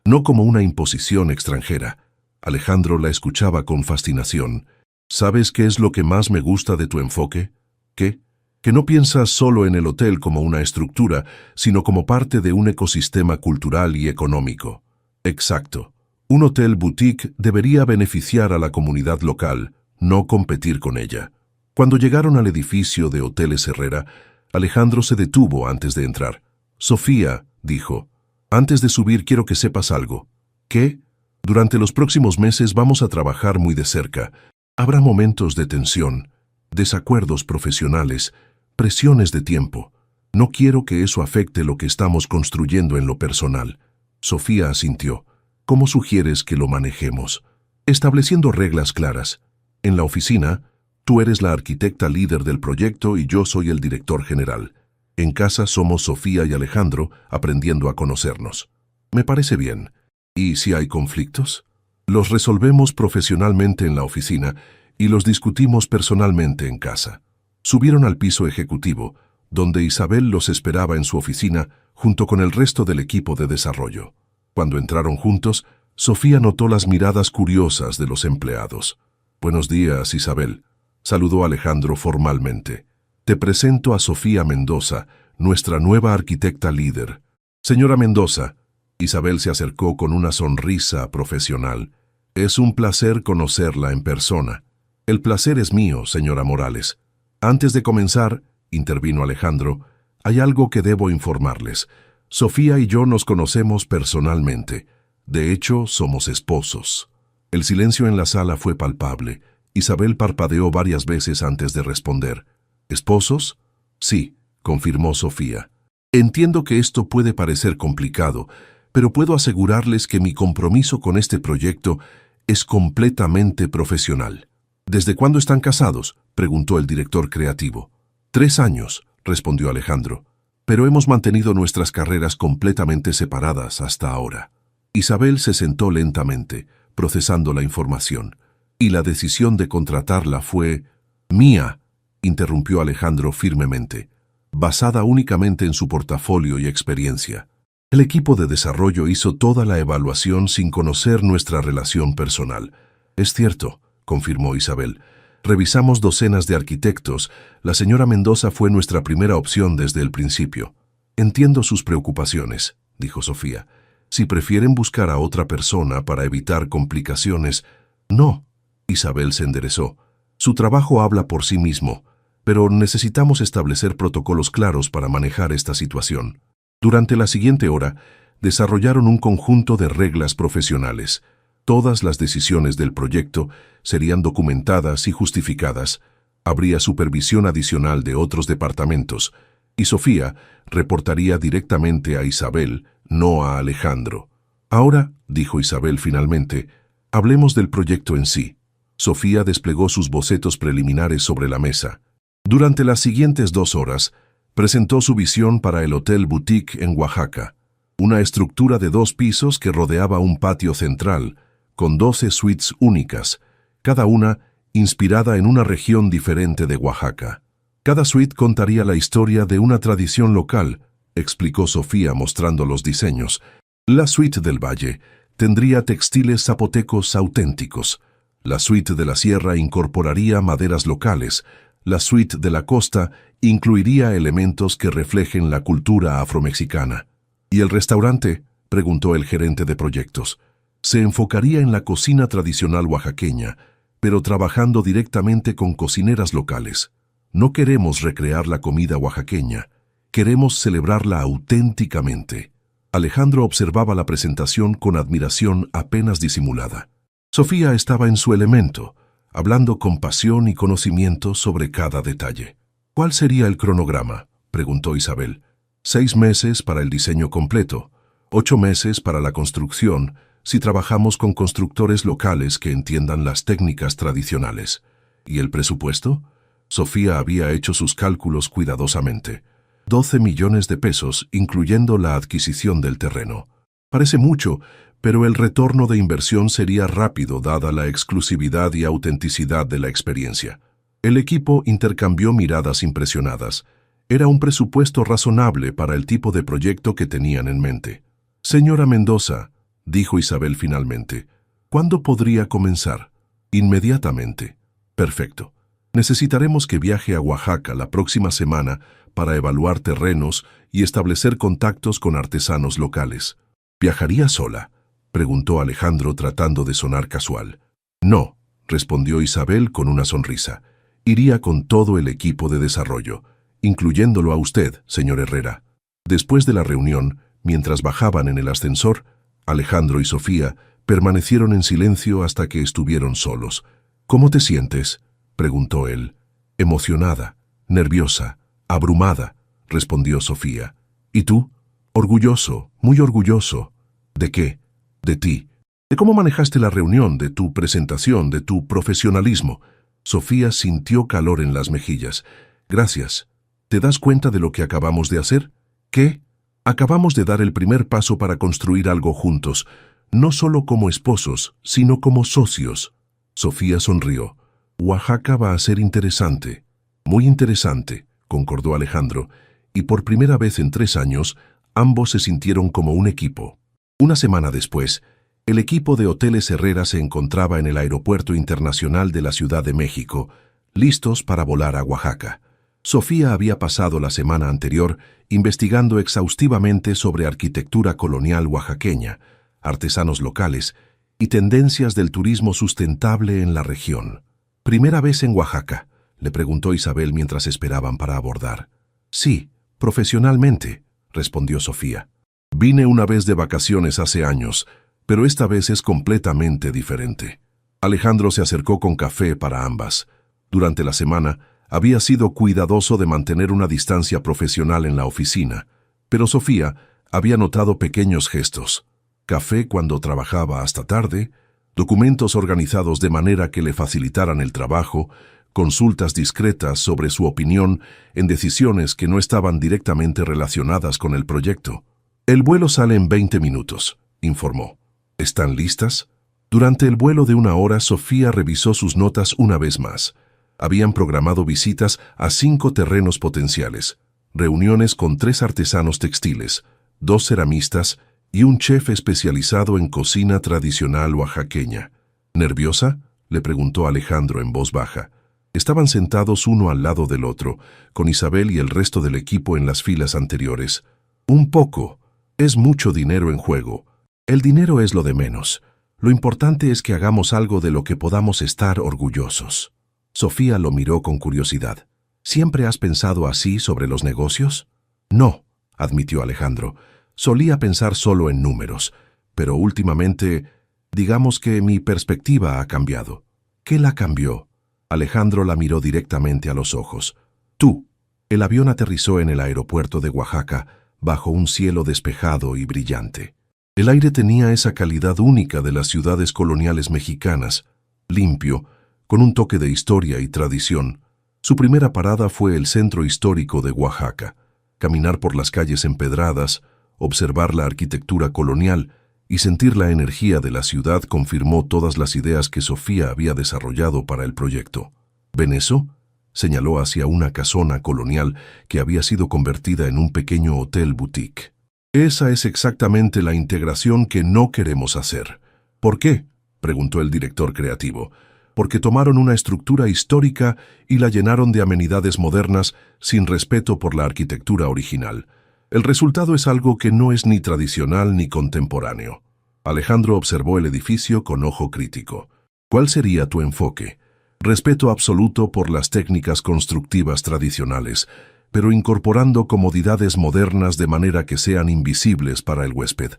no como una imposición extranjera. Alejandro la escuchaba con fascinación. ¿Sabes qué es lo que más me gusta de tu enfoque? ¿Qué? Que no piensas solo en el hotel como una estructura, sino como parte de un ecosistema cultural y económico. Exacto. Un hotel boutique debería beneficiar a la comunidad local, no competir con ella. Cuando llegaron al edificio de Hoteles Herrera, Alejandro se detuvo antes de entrar. Sofía, dijo, antes de subir quiero que sepas algo. ¿Qué? Durante los próximos meses vamos a trabajar muy de cerca. Habrá momentos de tensión, desacuerdos profesionales, presiones de tiempo. No quiero que eso afecte lo que estamos construyendo en lo personal. Sofía asintió. ¿Cómo sugieres que lo manejemos? Estableciendo reglas claras. En la oficina, tú eres la arquitecta líder del proyecto y yo soy el director general. En casa somos Sofía y Alejandro aprendiendo a conocernos. Me parece bien. ¿Y si hay conflictos? Los resolvemos profesionalmente en la oficina y los discutimos personalmente en casa. Subieron al piso ejecutivo, donde Isabel los esperaba en su oficina junto con el resto del equipo de desarrollo. Cuando entraron juntos, Sofía notó las miradas curiosas de los empleados. Buenos días, Isabel, saludó Alejandro formalmente. Te presento a Sofía Mendoza, nuestra nueva arquitecta líder. Señora Mendoza, Isabel se acercó con una sonrisa profesional. Es un placer conocerla en persona. El placer es mío, señora Morales. Antes de comenzar, intervino Alejandro, hay algo que debo informarles. Sofía y yo nos conocemos personalmente. De hecho, somos esposos. El silencio en la sala fue palpable. Isabel parpadeó varias veces antes de responder. ¿Esposos? Sí, confirmó Sofía. Entiendo que esto puede parecer complicado, pero puedo asegurarles que mi compromiso con este proyecto es completamente profesional. ¿Desde cuándo están casados?, preguntó el director creativo. 3 años, respondió Alejandro, pero hemos mantenido nuestras carreras completamente separadas hasta ahora. Isabel se sentó lentamente, procesando la información, y la decisión de contratarla fue mía, interrumpió Alejandro firmemente, basada únicamente en su portafolio y experiencia. El equipo de desarrollo hizo toda la evaluación sin conocer nuestra relación personal. Es cierto, confirmó Isabel. Revisamos docenas de arquitectos. La señora Mendoza fue nuestra primera opción desde el principio. Entiendo sus preocupaciones, dijo Sofía. Si prefieren buscar a otra persona para evitar complicaciones... No, Isabel se enderezó. Su trabajo habla por sí mismo, pero necesitamos establecer protocolos claros para manejar esta situación. Durante la siguiente hora, desarrollaron un conjunto de reglas profesionales. Todas las decisiones del proyecto serían documentadas y justificadas. Habría supervisión adicional de otros departamentos, y Sofía reportaría directamente a Isabel, no a Alejandro. Ahora, dijo Isabel finalmente, hablemos del proyecto en sí. Sofía desplegó sus bocetos preliminares sobre la mesa. Durante las siguientes 2 horas, presentó su visión para el Hotel Boutique en Oaxaca, una estructura de 2 pisos que rodeaba un patio central, con 12 suites únicas, cada una inspirada en una región diferente de Oaxaca. Cada suite contaría la historia de una tradición local, explicó Sofía mostrando los diseños. La suite del Valle tendría textiles zapotecos auténticos. La suite de la Sierra incorporaría maderas locales. La suite de la costa incluiría elementos que reflejen la cultura afromexicana. ¿Y el restaurante?, preguntó el gerente de proyectos. Se enfocaría en la cocina tradicional oaxaqueña, pero trabajando directamente con cocineras locales. No queremos recrear la comida oaxaqueña, queremos celebrarla auténticamente. Alejandro observaba la presentación con admiración apenas disimulada. Sofía estaba en su elemento, hablando con pasión y conocimiento sobre cada detalle. ¿Cuál sería el cronograma?, preguntó Isabel. 6 meses para el diseño completo, 8 meses para la construcción, si trabajamos con constructores locales que entiendan las técnicas tradicionales. ¿Y el presupuesto? Sofía había hecho sus cálculos cuidadosamente. 12 millones de pesos, incluyendo la adquisición del terreno. Parece mucho, pero el retorno de inversión sería rápido dada la exclusividad y autenticidad de la experiencia. El equipo intercambió miradas impresionadas. Era un presupuesto razonable para el tipo de proyecto que tenían en mente. Señora Mendoza, dijo Isabel finalmente, ¿cuándo podría comenzar? Inmediatamente. Perfecto. Necesitaremos que viaje a Oaxaca la próxima semana para evaluar terrenos y establecer contactos con artesanos locales. ¿Viajaría sola?, preguntó Alejandro tratando de sonar casual. No, respondió Isabel con una sonrisa. Iría con todo el equipo de desarrollo, incluyéndolo a usted, señor Herrera. Después de la reunión, mientras bajaban en el ascensor, Alejandro y Sofía permanecieron en silencio hasta que estuvieron solos. ¿Cómo te sientes?, preguntó él. Emocionada, nerviosa, abrumada, respondió Sofía. ¿Y tú? Orgulloso, muy orgulloso. ¿De qué? De ti. ¿De cómo manejaste la reunión, de tu presentación, de tu profesionalismo? Sofía sintió calor en las mejillas. Gracias. ¿Te das cuenta de lo que acabamos de hacer? ¿Qué? Acabamos de dar el primer paso para construir algo juntos, no solo como esposos, sino como socios. Sofía sonrió. Oaxaca va a ser interesante. Muy interesante, concordó Alejandro, y por primera vez en 3 años, ambos se sintieron como un equipo. Una semana después, el equipo de Hoteles Herrera se encontraba en el Aeropuerto Internacional de la Ciudad de México, listos para volar a Oaxaca. Sofía había pasado la semana anterior investigando exhaustivamente sobre arquitectura colonial oaxaqueña, artesanos locales y tendencias del turismo sustentable en la región. ¿Primera vez en Oaxaca?, le preguntó Isabel mientras esperaban para abordar. Sí, profesionalmente, respondió Sofía. Vine una vez de vacaciones hace años, pero esta vez es completamente diferente. Alejandro se acercó con café para ambas. Durante la semana, había sido cuidadoso de mantener una distancia profesional en la oficina, pero Sofía había notado pequeños gestos. Café cuando trabajaba hasta tarde, documentos organizados de manera que le facilitaran el trabajo, consultas discretas sobre su opinión en decisiones que no estaban directamente relacionadas con el proyecto. El vuelo sale en 20 minutos, informó. ¿Están listas? Durante el vuelo de 1 hora, Sofía revisó sus notas una vez más. Habían programado visitas a 5 terrenos potenciales, reuniones con 3 artesanos textiles, 2 ceramistas y un chef especializado en cocina tradicional oaxaqueña. ¿Nerviosa?, le preguntó Alejandro en voz baja. Estaban sentados uno al lado del otro, con Isabel y el resto del equipo en las filas anteriores. Un poco. Es mucho dinero en juego. El dinero es lo de menos. Lo importante es que hagamos algo de lo que podamos estar orgullosos. Sofía lo miró con curiosidad. ¿Siempre has pensado así sobre los negocios? No, admitió Alejandro. Solía pensar solo en números, pero últimamente, digamos que mi perspectiva ha cambiado. ¿Qué la cambió? Alejandro la miró directamente a los ojos. Tú. El avión aterrizó en el aeropuerto de Oaxaca, bajo un cielo despejado y brillante. El aire tenía esa calidad única de las ciudades coloniales mexicanas, limpio, con un toque de historia y tradición. Su primera parada fue el centro histórico de Oaxaca. Caminar por las calles empedradas, observar la arquitectura colonial y sentir la energía de la ciudad confirmó todas las ideas que Sofía había desarrollado para el proyecto. ¿Ven eso? Señaló hacia una casona colonial que había sido convertida en un pequeño hotel boutique. Esa es exactamente la integración que no queremos hacer. ¿Por qué?, preguntó el director creativo. Porque tomaron una estructura histórica y la llenaron de amenidades modernas sin respeto por la arquitectura original. El resultado es algo que no es ni tradicional ni contemporáneo. Alejandro observó el edificio con ojo crítico. ¿Cuál sería tu enfoque? Respeto absoluto por las técnicas constructivas tradicionales, pero incorporando comodidades modernas de manera que sean invisibles para el huésped.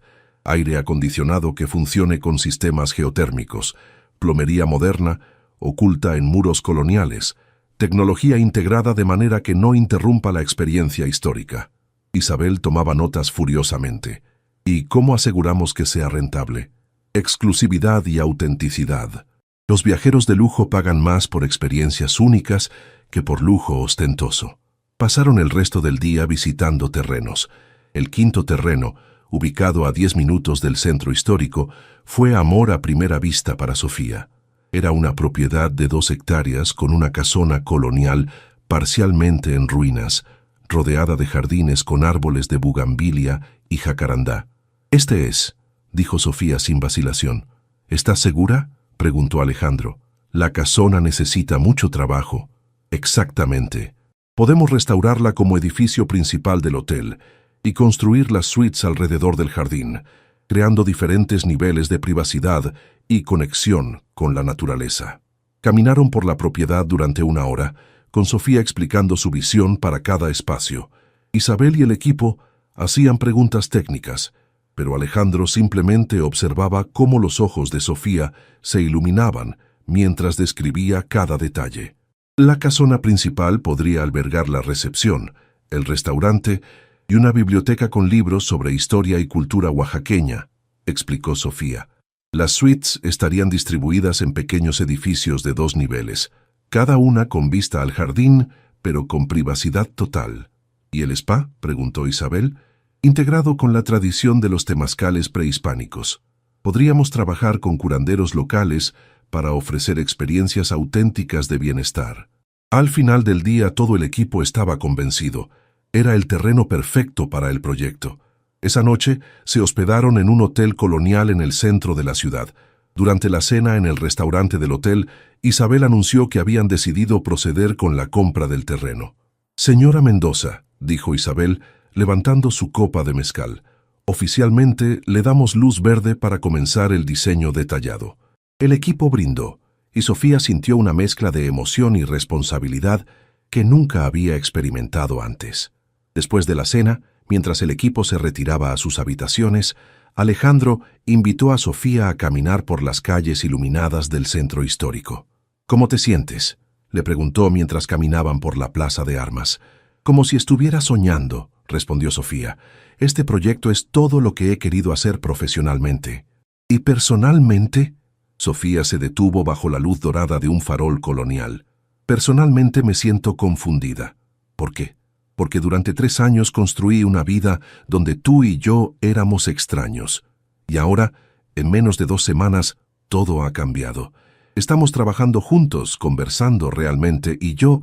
Aire acondicionado que funcione con sistemas geotérmicos, plomería moderna, oculta en muros coloniales, tecnología integrada de manera que no interrumpa la experiencia histórica. Isabel tomaba notas furiosamente. ¿Y cómo aseguramos que sea rentable? Exclusividad y autenticidad. Los viajeros de lujo pagan más por experiencias únicas que por lujo ostentoso. Pasaron el resto del día visitando terrenos. El quinto terreno, ubicado a 10 minutos del centro histórico, fue amor a primera vista para Sofía. Era una propiedad de 2 hectáreas con una casona colonial parcialmente en ruinas, rodeada de jardines con árboles de bugambilia y jacarandá. «Este es», dijo Sofía sin vacilación. «¿Estás segura?», preguntó Alejandro. «La casona necesita mucho trabajo». «Exactamente. Podemos restaurarla como edificio principal del hotel y construir las suites alrededor del jardín, creando diferentes niveles de privacidad y conexión con la naturaleza». Caminaron por la propiedad durante 1 hora, con Sofía explicando su visión para cada espacio. Isabel y el equipo hacían preguntas técnicas, pero Alejandro simplemente observaba cómo los ojos de Sofía se iluminaban mientras describía cada detalle. La casona principal podría albergar la recepción, el restaurante y una biblioteca con libros sobre historia y cultura oaxaqueña, explicó Sofía. Las suites estarían distribuidas en pequeños edificios de 2 niveles, cada una con vista al jardín, pero con privacidad total. ¿Y el spa?, preguntó Isabel. Integrado con la tradición de los temazcales prehispánicos. Podríamos trabajar con curanderos locales para ofrecer experiencias auténticas de bienestar. Al final del día todo el equipo estaba convencido. Era el terreno perfecto para el proyecto. Esa noche se hospedaron en un hotel colonial en el centro de la ciudad. Durante la cena en el restaurante del hotel, Isabel anunció que habían decidido proceder con la compra del terreno. «Señora Mendoza», dijo Isabel, levantando su copa de mezcal, «oficialmente le damos luz verde para comenzar el diseño detallado». El equipo brindó, y Sofía sintió una mezcla de emoción y responsabilidad que nunca había experimentado antes. Después de la cena, mientras el equipo se retiraba a sus habitaciones, Alejandro invitó a Sofía a caminar por las calles iluminadas del centro histórico. «¿Cómo te sientes?», le preguntó mientras caminaban por la plaza de armas. «Como si estuviera soñando», respondió Sofía. «Este proyecto es todo lo que he querido hacer profesionalmente». «¿Y personalmente?», Sofía se detuvo bajo la luz dorada de un farol colonial. «Personalmente me siento confundida». «¿Por qué?». «Porque durante 3 años construí una vida donde tú y yo éramos extraños. Y ahora, en menos de 2 semanas, todo ha cambiado. Estamos trabajando juntos, conversando realmente, y yo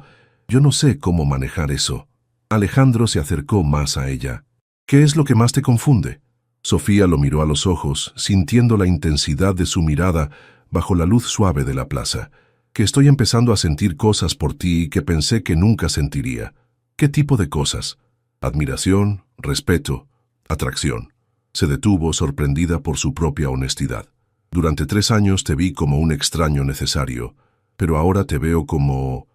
no sé cómo manejar eso». Alejandro se acercó más a ella. «¿Qué es lo que más te confunde?». Sofía lo miró a los ojos, sintiendo la intensidad de su mirada bajo la luz suave de la plaza. «Que estoy empezando a sentir cosas por ti que pensé que nunca sentiría». «¿Qué tipo de cosas?». «Admiración, respeto, atracción». Se detuvo sorprendida por su propia honestidad. «Durante 3 años te vi como un extraño necesario, pero ahora te veo como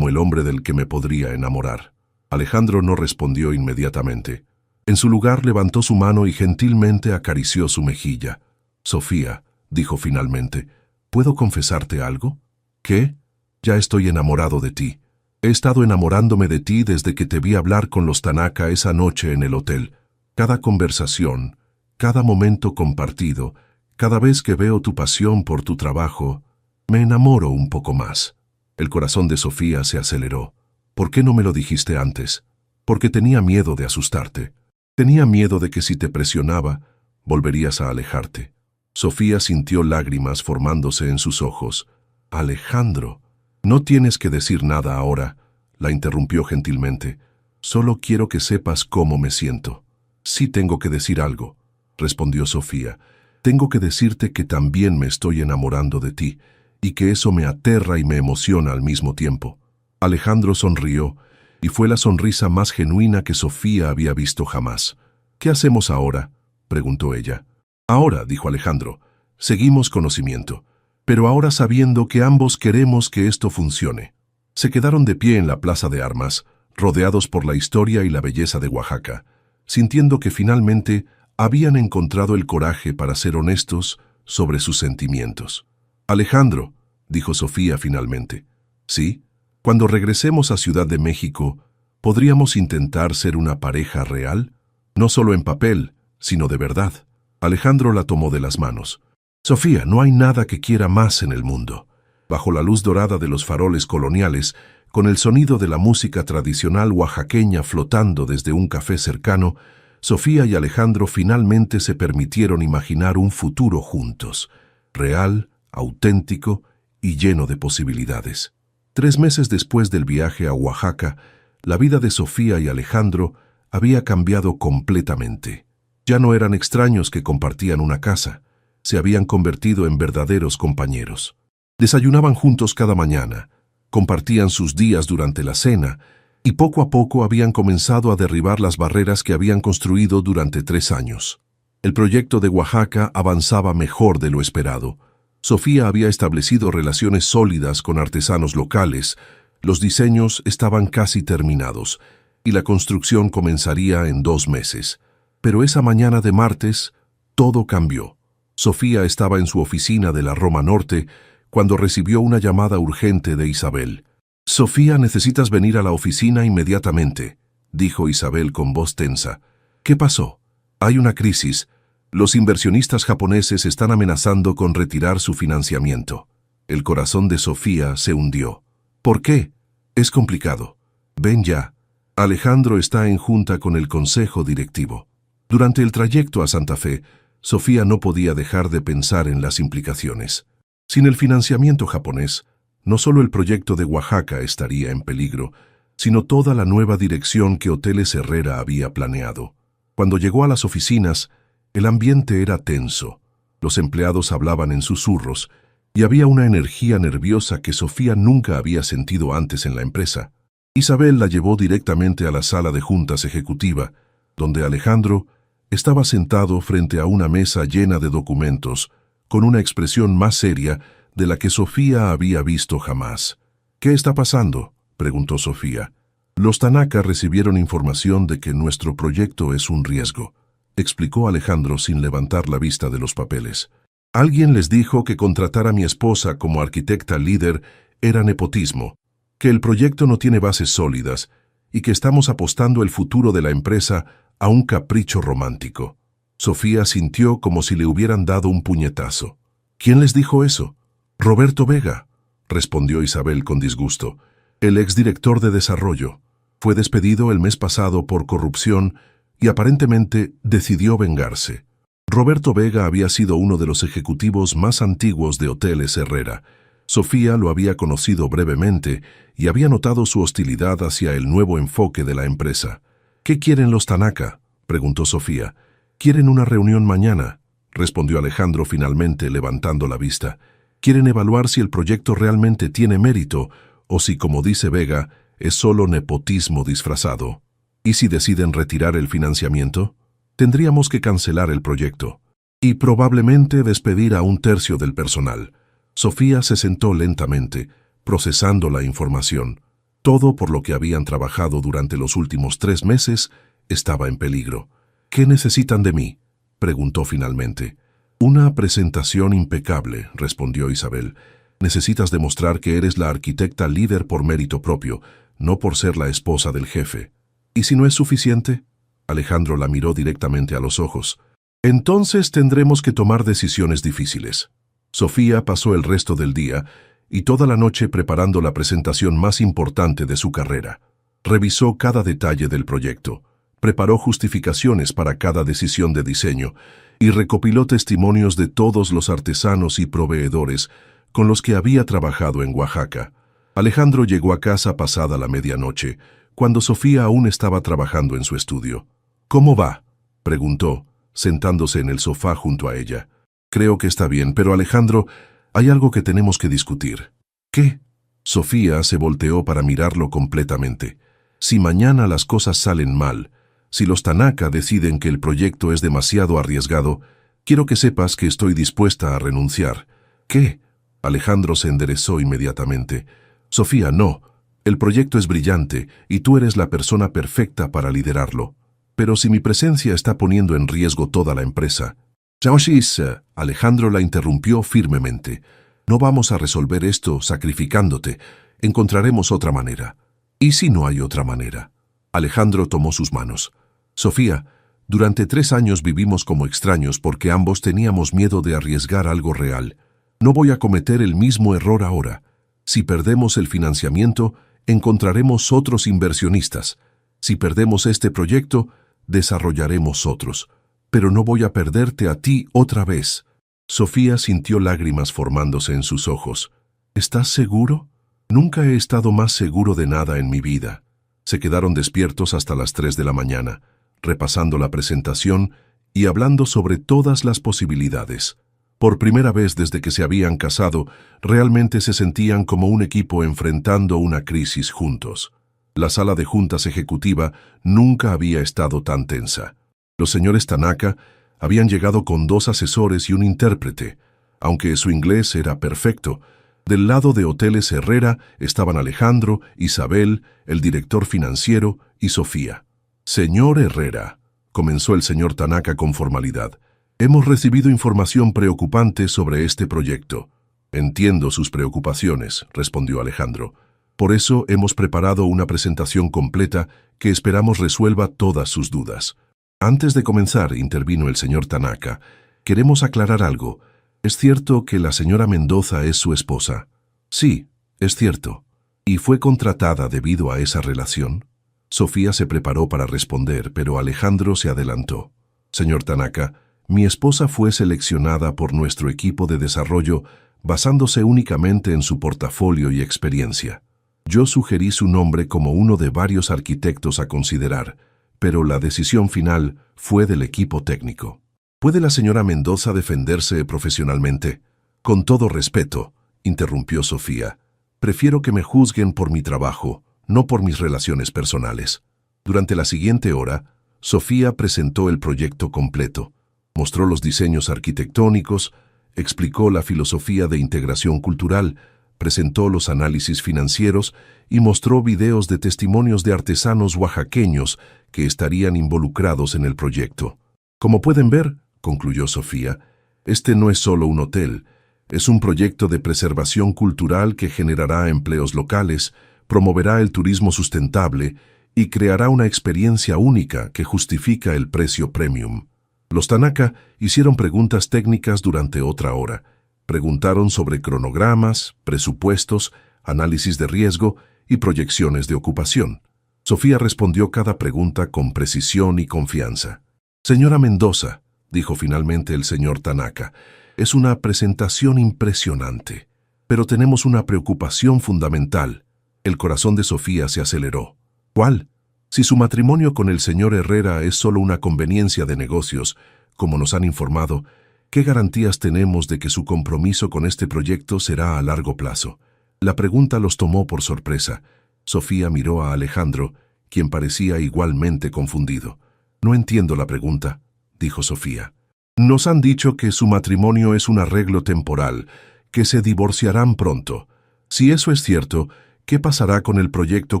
el hombre del que me podría enamorar. Alejandro no respondió inmediatamente. En su lugar levantó su mano y gentilmente acarició su mejilla. Sofía, dijo finalmente, ¿puedo confesarte algo? ¿Qué? Ya estoy enamorado de ti. He estado enamorándome de ti desde que te vi hablar con los Tanaka esa noche en el hotel. Cada conversación, cada momento compartido, cada vez que veo tu pasión por tu trabajo, me enamoro un poco más. El corazón de Sofía se aceleró. ¿Por qué no me lo dijiste antes? Porque tenía miedo de asustarte. Tenía miedo de que si te presionaba, volverías a alejarte. Sofía sintió lágrimas formándose en sus ojos. Alejandro, no tienes que decir nada ahora, la interrumpió gentilmente. Solo quiero que sepas cómo me siento. Sí tengo que decir algo, respondió Sofía. Tengo que decirte que también me estoy enamorando de ti, y que eso me aterra y me emociona al mismo tiempo. Alejandro sonrió, y fue la sonrisa más genuina que Sofía había visto jamás. ¿Qué hacemos ahora?, preguntó ella. Ahora, dijo Alejandro, seguimos conocimiento, pero ahora sabiendo que ambos queremos que esto funcione. Se quedaron de pie en la plaza de armas, rodeados por la historia y la belleza de Oaxaca, sintiendo que finalmente habían encontrado el coraje para ser honestos sobre sus sentimientos. Alejandro, dijo Sofía finalmente, ¿sí? Cuando regresemos a Ciudad de México, ¿podríamos intentar ser una pareja real? No solo en papel, sino de verdad. Alejandro la tomó de las manos. Sofía, no hay nada que quiera más en el mundo. Bajo la luz dorada de los faroles coloniales, con el sonido de la música tradicional oaxaqueña flotando desde un café cercano, Sofía y Alejandro finalmente se permitieron imaginar un futuro juntos, real, auténtico y lleno de posibilidades. 3 meses después del viaje a Oaxaca, la vida de Sofía y Alejandro había cambiado completamente. Ya no eran extraños que compartían una casa, se habían convertido en verdaderos compañeros. Desayunaban juntos cada mañana, compartían sus días durante la cena, y poco a poco habían comenzado a derribar las barreras que habían construido durante 3 años. El proyecto de Oaxaca avanzaba mejor de lo esperado. Sofía había establecido relaciones sólidas con artesanos locales, los diseños estaban casi terminados, y la construcción comenzaría en 2 meses. Pero esa mañana de martes, todo cambió. Sofía estaba en su oficina de la Roma Norte cuando recibió una llamada urgente de Isabel. «Sofía, necesitas venir a la oficina inmediatamente», dijo Isabel con voz tensa. «¿Qué pasó? Hay una crisis. Los inversionistas japoneses están amenazando con retirar su financiamiento». El corazón de Sofía se hundió. «¿Por qué? Es complicado. Ven ya. Alejandro está en junta con el consejo directivo». Durante el trayecto a Santa Fe, Sofía no podía dejar de pensar en las implicaciones. Sin el financiamiento japonés, no solo el proyecto de Oaxaca estaría en peligro, sino toda la nueva dirección que Hoteles Herrera había planeado. Cuando llegó a las oficinas, el ambiente era tenso. Los empleados hablaban en susurros, y había una energía nerviosa que Sofía nunca había sentido antes en la empresa. Isabel la llevó directamente a la sala de juntas ejecutiva, donde Alejandro estaba sentado frente a una mesa llena de documentos, con una expresión más seria de la que Sofía había visto jamás. «¿Qué está pasando?», preguntó Sofía. «Los Tanaka recibieron información de que nuestro proyecto es un riesgo», explicó Alejandro sin levantar la vista de los papeles. «Alguien les dijo que contratar a mi esposa como arquitecta líder era nepotismo, que el proyecto no tiene bases sólidas y que estamos apostando el futuro de la empresa a un capricho romántico». Sofía sintió como si le hubieran dado un puñetazo. «¿Quién les dijo eso?» «Roberto Vega», respondió Isabel con disgusto. «El exdirector de desarrollo. Fue despedido el mes pasado por corrupción y aparentemente decidió vengarse». Roberto Vega había sido uno de los ejecutivos más antiguos de Hoteles Herrera. Sofía lo había conocido brevemente y había notado su hostilidad hacia el nuevo enfoque de la empresa. «¿Qué quieren los Tanaka?», preguntó Sofía. «Quieren una reunión mañana», respondió Alejandro finalmente levantando la vista. «Quieren evaluar si el proyecto realmente tiene mérito o si, como dice Vega, es solo nepotismo disfrazado. ¿Y si deciden retirar el financiamiento? Tendríamos que cancelar el proyecto y probablemente despedir a 1/3 del personal». Sofía se sentó lentamente, procesando la información. Todo por lo que habían trabajado durante los últimos 3 meses estaba en peligro. «¿Qué necesitan de mí?», preguntó finalmente. «Una presentación impecable», respondió Isabel. «Necesitas demostrar que eres la arquitecta líder por mérito propio, no por ser la esposa del jefe». «¿Y si no es suficiente?», Alejandro la miró directamente a los ojos. «Entonces tendremos que tomar decisiones difíciles». Sofía pasó el resto del día y toda la noche preparando la presentación más importante de su carrera. Revisó cada detalle del proyecto, preparó justificaciones para cada decisión de diseño y recopiló testimonios de todos los artesanos y proveedores con los que había trabajado en Oaxaca. Alejandro llegó a casa pasada la medianoche, cuando Sofía aún estaba trabajando en su estudio. «¿Cómo va?», preguntó, sentándose en el sofá junto a ella. «Creo que está bien, pero Alejandro, hay algo que tenemos que discutir». «¿Qué?». Sofía se volteó para mirarlo completamente. «Si mañana las cosas salen mal, si los Tanaka deciden que el proyecto es demasiado arriesgado, quiero que sepas que estoy dispuesta a renunciar». «¿Qué?». Alejandro se enderezó inmediatamente. «Sofía, no. El proyecto es brillante y tú eres la persona perfecta para liderarlo. Pero si mi presencia está poniendo en riesgo toda la empresa». «Xiaoxis», Alejandro la interrumpió firmemente. «No vamos a resolver esto sacrificándote. Encontraremos otra manera». «¿Y si no hay otra manera?». Alejandro tomó sus manos. «Sofía, durante 3 años vivimos como extraños porque ambos teníamos miedo de arriesgar algo real. No voy a cometer el mismo error ahora. Si perdemos el financiamiento, encontraremos otros inversionistas. Si perdemos este proyecto, desarrollaremos otros. Pero no voy a perderte a ti otra vez». Sofía sintió lágrimas formándose en sus ojos. «¿Estás seguro?». «Nunca he estado más seguro de nada en mi vida». Se quedaron despiertos hasta las 3 de la mañana, repasando la presentación y hablando sobre todas las posibilidades. Por primera vez desde que se habían casado, realmente se sentían como un equipo enfrentando una crisis juntos. La sala de juntas ejecutiva nunca había estado tan tensa. Los señores Tanaka habían llegado con 2 asesores y un intérprete. Aunque su inglés era perfecto, del lado de Hoteles Herrera estaban Alejandro, Isabel, el director financiero y Sofía. «Señor Herrera», comenzó el señor Tanaka con formalidad, «hemos recibido información preocupante sobre este proyecto». «Entiendo sus preocupaciones», respondió Alejandro. «Por eso hemos preparado una presentación completa que esperamos resuelva todas sus dudas». «Antes de comenzar», intervino el señor Tanaka, «queremos aclarar algo. ¿Es cierto que la señora Mendoza es su esposa?». «Sí, es cierto». «¿Y fue contratada debido a esa relación?». Sofía se preparó para responder, pero Alejandro se adelantó. «Señor Tanaka, mi esposa fue seleccionada por nuestro equipo de desarrollo basándose únicamente en su portafolio y experiencia. Yo sugerí su nombre como uno de varios arquitectos a considerar, pero la decisión final fue del equipo técnico». «¿Puede la señora Mendoza defenderse profesionalmente?». «Con todo respeto», interrumpió Sofía, «prefiero que me juzguen por mi trabajo, no por mis relaciones personales». Durante la siguiente hora, Sofía presentó el proyecto completo, mostró los diseños arquitectónicos, explicó la filosofía de integración cultural, presentó los análisis financieros y mostró videos de testimonios de artesanos oaxaqueños que estarían involucrados en el proyecto. «Como pueden ver», concluyó Sofía, «este no es solo un hotel, es un proyecto de preservación cultural que generará empleos locales, promoverá el turismo sustentable y creará una experiencia única que justifica el precio premium». Los Tanaka hicieron preguntas técnicas durante otra hora. Preguntaron sobre cronogramas, presupuestos, análisis de riesgo y proyecciones de ocupación. Sofía respondió cada pregunta con precisión y confianza. «Señora Mendoza», dijo finalmente el señor Tanaka, «es una presentación impresionante, pero tenemos una preocupación fundamental». El corazón de Sofía se aceleró. «¿Cuál?». «Si su matrimonio con el señor Herrera es solo una conveniencia de negocios, como nos han informado, ¿qué garantías tenemos de que su compromiso con este proyecto será a largo plazo?». La pregunta los tomó por sorpresa. Sofía miró a Alejandro, quien parecía igualmente confundido. «No entiendo la pregunta», dijo Sofía. «Nos han dicho que su matrimonio es un arreglo temporal, que se divorciarán pronto. Si eso es cierto, ¿qué pasará con el proyecto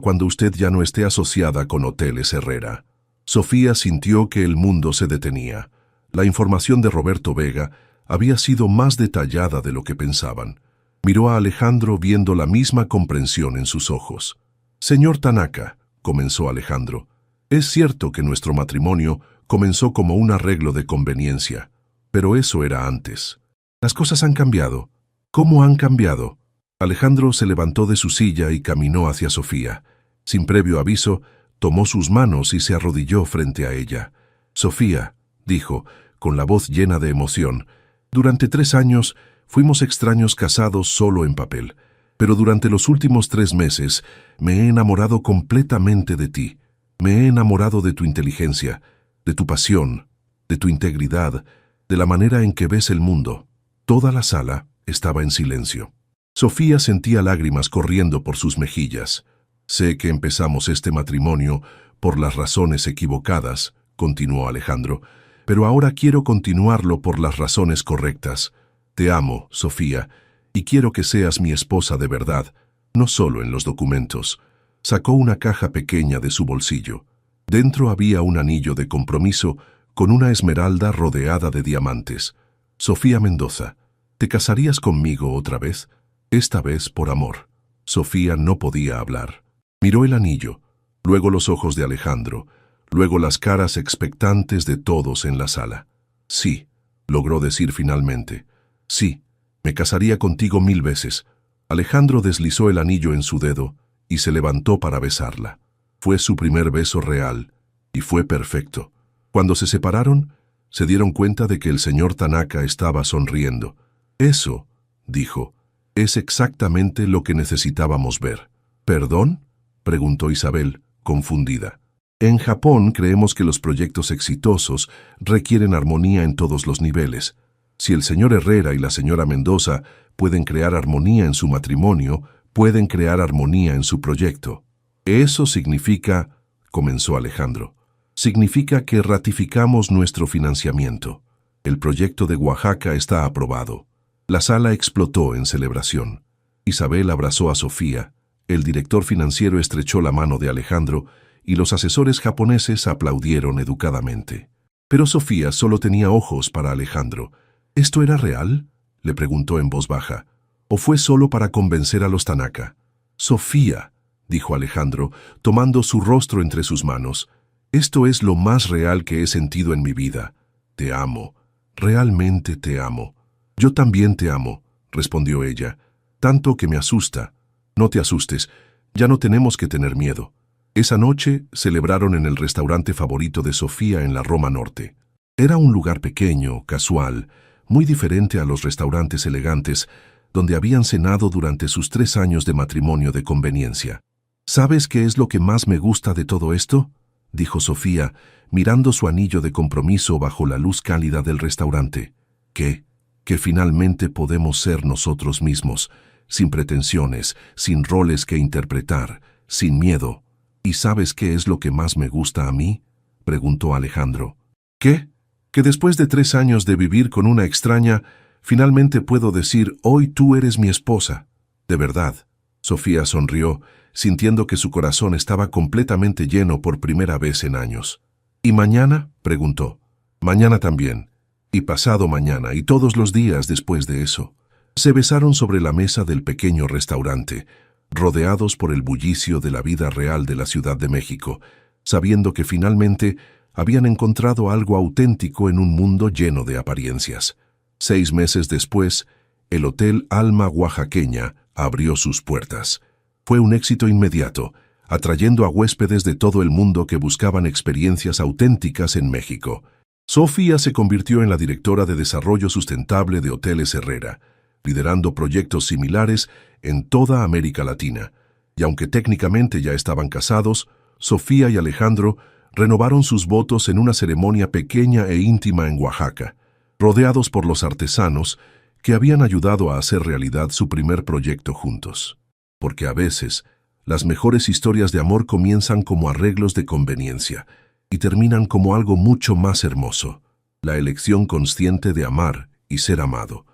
cuando usted ya no esté asociada con Hoteles Herrera? Sofía sintió que el mundo se detenía. La información de Roberto Vega había sido más detallada de lo que pensaban. Miró a Alejandro viendo la misma comprensión en sus ojos. «Señor Tanaka», comenzó Alejandro, «es cierto que nuestro matrimonio comenzó como un arreglo de conveniencia, pero eso era antes. Las cosas han cambiado». «¿Cómo han cambiado?». Alejandro se levantó de su silla y caminó hacia Sofía. Sin previo aviso, tomó sus manos y se arrodilló frente a ella. «Sofía», dijo, con la voz llena de emoción, «durante 3 años fuimos extraños casados solo en papel, pero durante los últimos 3 meses me he enamorado completamente de ti. Me he enamorado de tu inteligencia, de tu pasión, de tu integridad, de la manera en que ves el mundo». Toda la sala estaba en silencio. Sofía sentía lágrimas corriendo por sus mejillas. «Sé que empezamos este matrimonio por las razones equivocadas», continuó Alejandro, «pero ahora quiero continuarlo por las razones correctas. Te amo, Sofía, y quiero que seas mi esposa de verdad, no solo en los documentos». Sacó una caja pequeña de su bolsillo. Dentro había un anillo de compromiso con una esmeralda rodeada de diamantes. «Sofía Mendoza, ¿te casarías conmigo otra vez? Esta vez por amor». Sofía no podía hablar. Miró el anillo, luego los ojos de Alejandro, luego las caras expectantes de todos en la sala. «Sí», logró decir finalmente. «Sí, me casaría contigo 1000 veces». Alejandro deslizó el anillo en su dedo y se levantó para besarla. Fue su primer beso real y fue perfecto. Cuando se separaron, se dieron cuenta de que el señor Tanaka estaba sonriendo. «Eso», dijo, «es exactamente lo que necesitábamos ver». «¿Perdón?», preguntó Isabel, confundida. «En Japón creemos que los proyectos exitosos requieren armonía en todos los niveles. Si el señor Herrera y la señora Mendoza pueden crear armonía en su matrimonio, pueden crear armonía en su proyecto». «Eso significa», comenzó Alejandro, «significa que ratificamos nuestro financiamiento. El proyecto de Oaxaca está aprobado». La sala explotó en celebración. Isabel abrazó a Sofía, el director financiero estrechó la mano de Alejandro y los asesores japoneses aplaudieron educadamente. Pero Sofía solo tenía ojos para Alejandro. «¿Esto era real?», le preguntó en voz baja. «¿O fue solo para convencer a los Tanaka?». «Sofía», dijo Alejandro, tomando su rostro entre sus manos, «esto es lo más real que he sentido en mi vida. Te amo, realmente te amo». «Yo también te amo», respondió ella, «tanto que me asusta». «No te asustes, ya no tenemos que tener miedo». Esa noche celebraron en el restaurante favorito de Sofía en la Roma Norte. Era un lugar pequeño, casual, muy diferente a los restaurantes elegantes, donde habían cenado durante sus 3 años de matrimonio de conveniencia. «¿Sabes qué es lo que más me gusta de todo esto?», dijo Sofía, mirando su anillo de compromiso bajo la luz cálida del restaurante. «¿Qué?». «Que finalmente podemos ser nosotros mismos, sin pretensiones, sin roles que interpretar, sin miedo». «¿Y sabes qué es lo que más me gusta a mí?», preguntó Alejandro. «¿Qué?». «Que después de 3 años de vivir con una extraña, finalmente puedo decir, hoy tú eres mi esposa. De verdad». Sofía sonrió, sintiendo que su corazón estaba completamente lleno por primera vez en años. «¿Y mañana?», preguntó. «Mañana también. Y pasado mañana, y todos los días después de eso». Se besaron sobre la mesa del pequeño restaurante, rodeados por el bullicio de la vida real de la Ciudad de México, sabiendo que finalmente habían encontrado algo auténtico en un mundo lleno de apariencias. 6 meses después, el Hotel Alma Oaxaqueña abrió sus puertas. Fue un éxito inmediato, atrayendo a huéspedes de todo el mundo que buscaban experiencias auténticas en México. Sofía se convirtió en la directora de Desarrollo Sustentable de Hoteles Herrera, liderando proyectos similares en toda América Latina. Y aunque técnicamente ya estaban casados, Sofía y Alejandro renovaron sus votos en una ceremonia pequeña e íntima en Oaxaca, rodeados por los artesanos que habían ayudado a hacer realidad su primer proyecto juntos. Porque a veces, las mejores historias de amor comienzan como arreglos de conveniencia y terminan como algo mucho más hermoso, la elección consciente de amar y ser amado.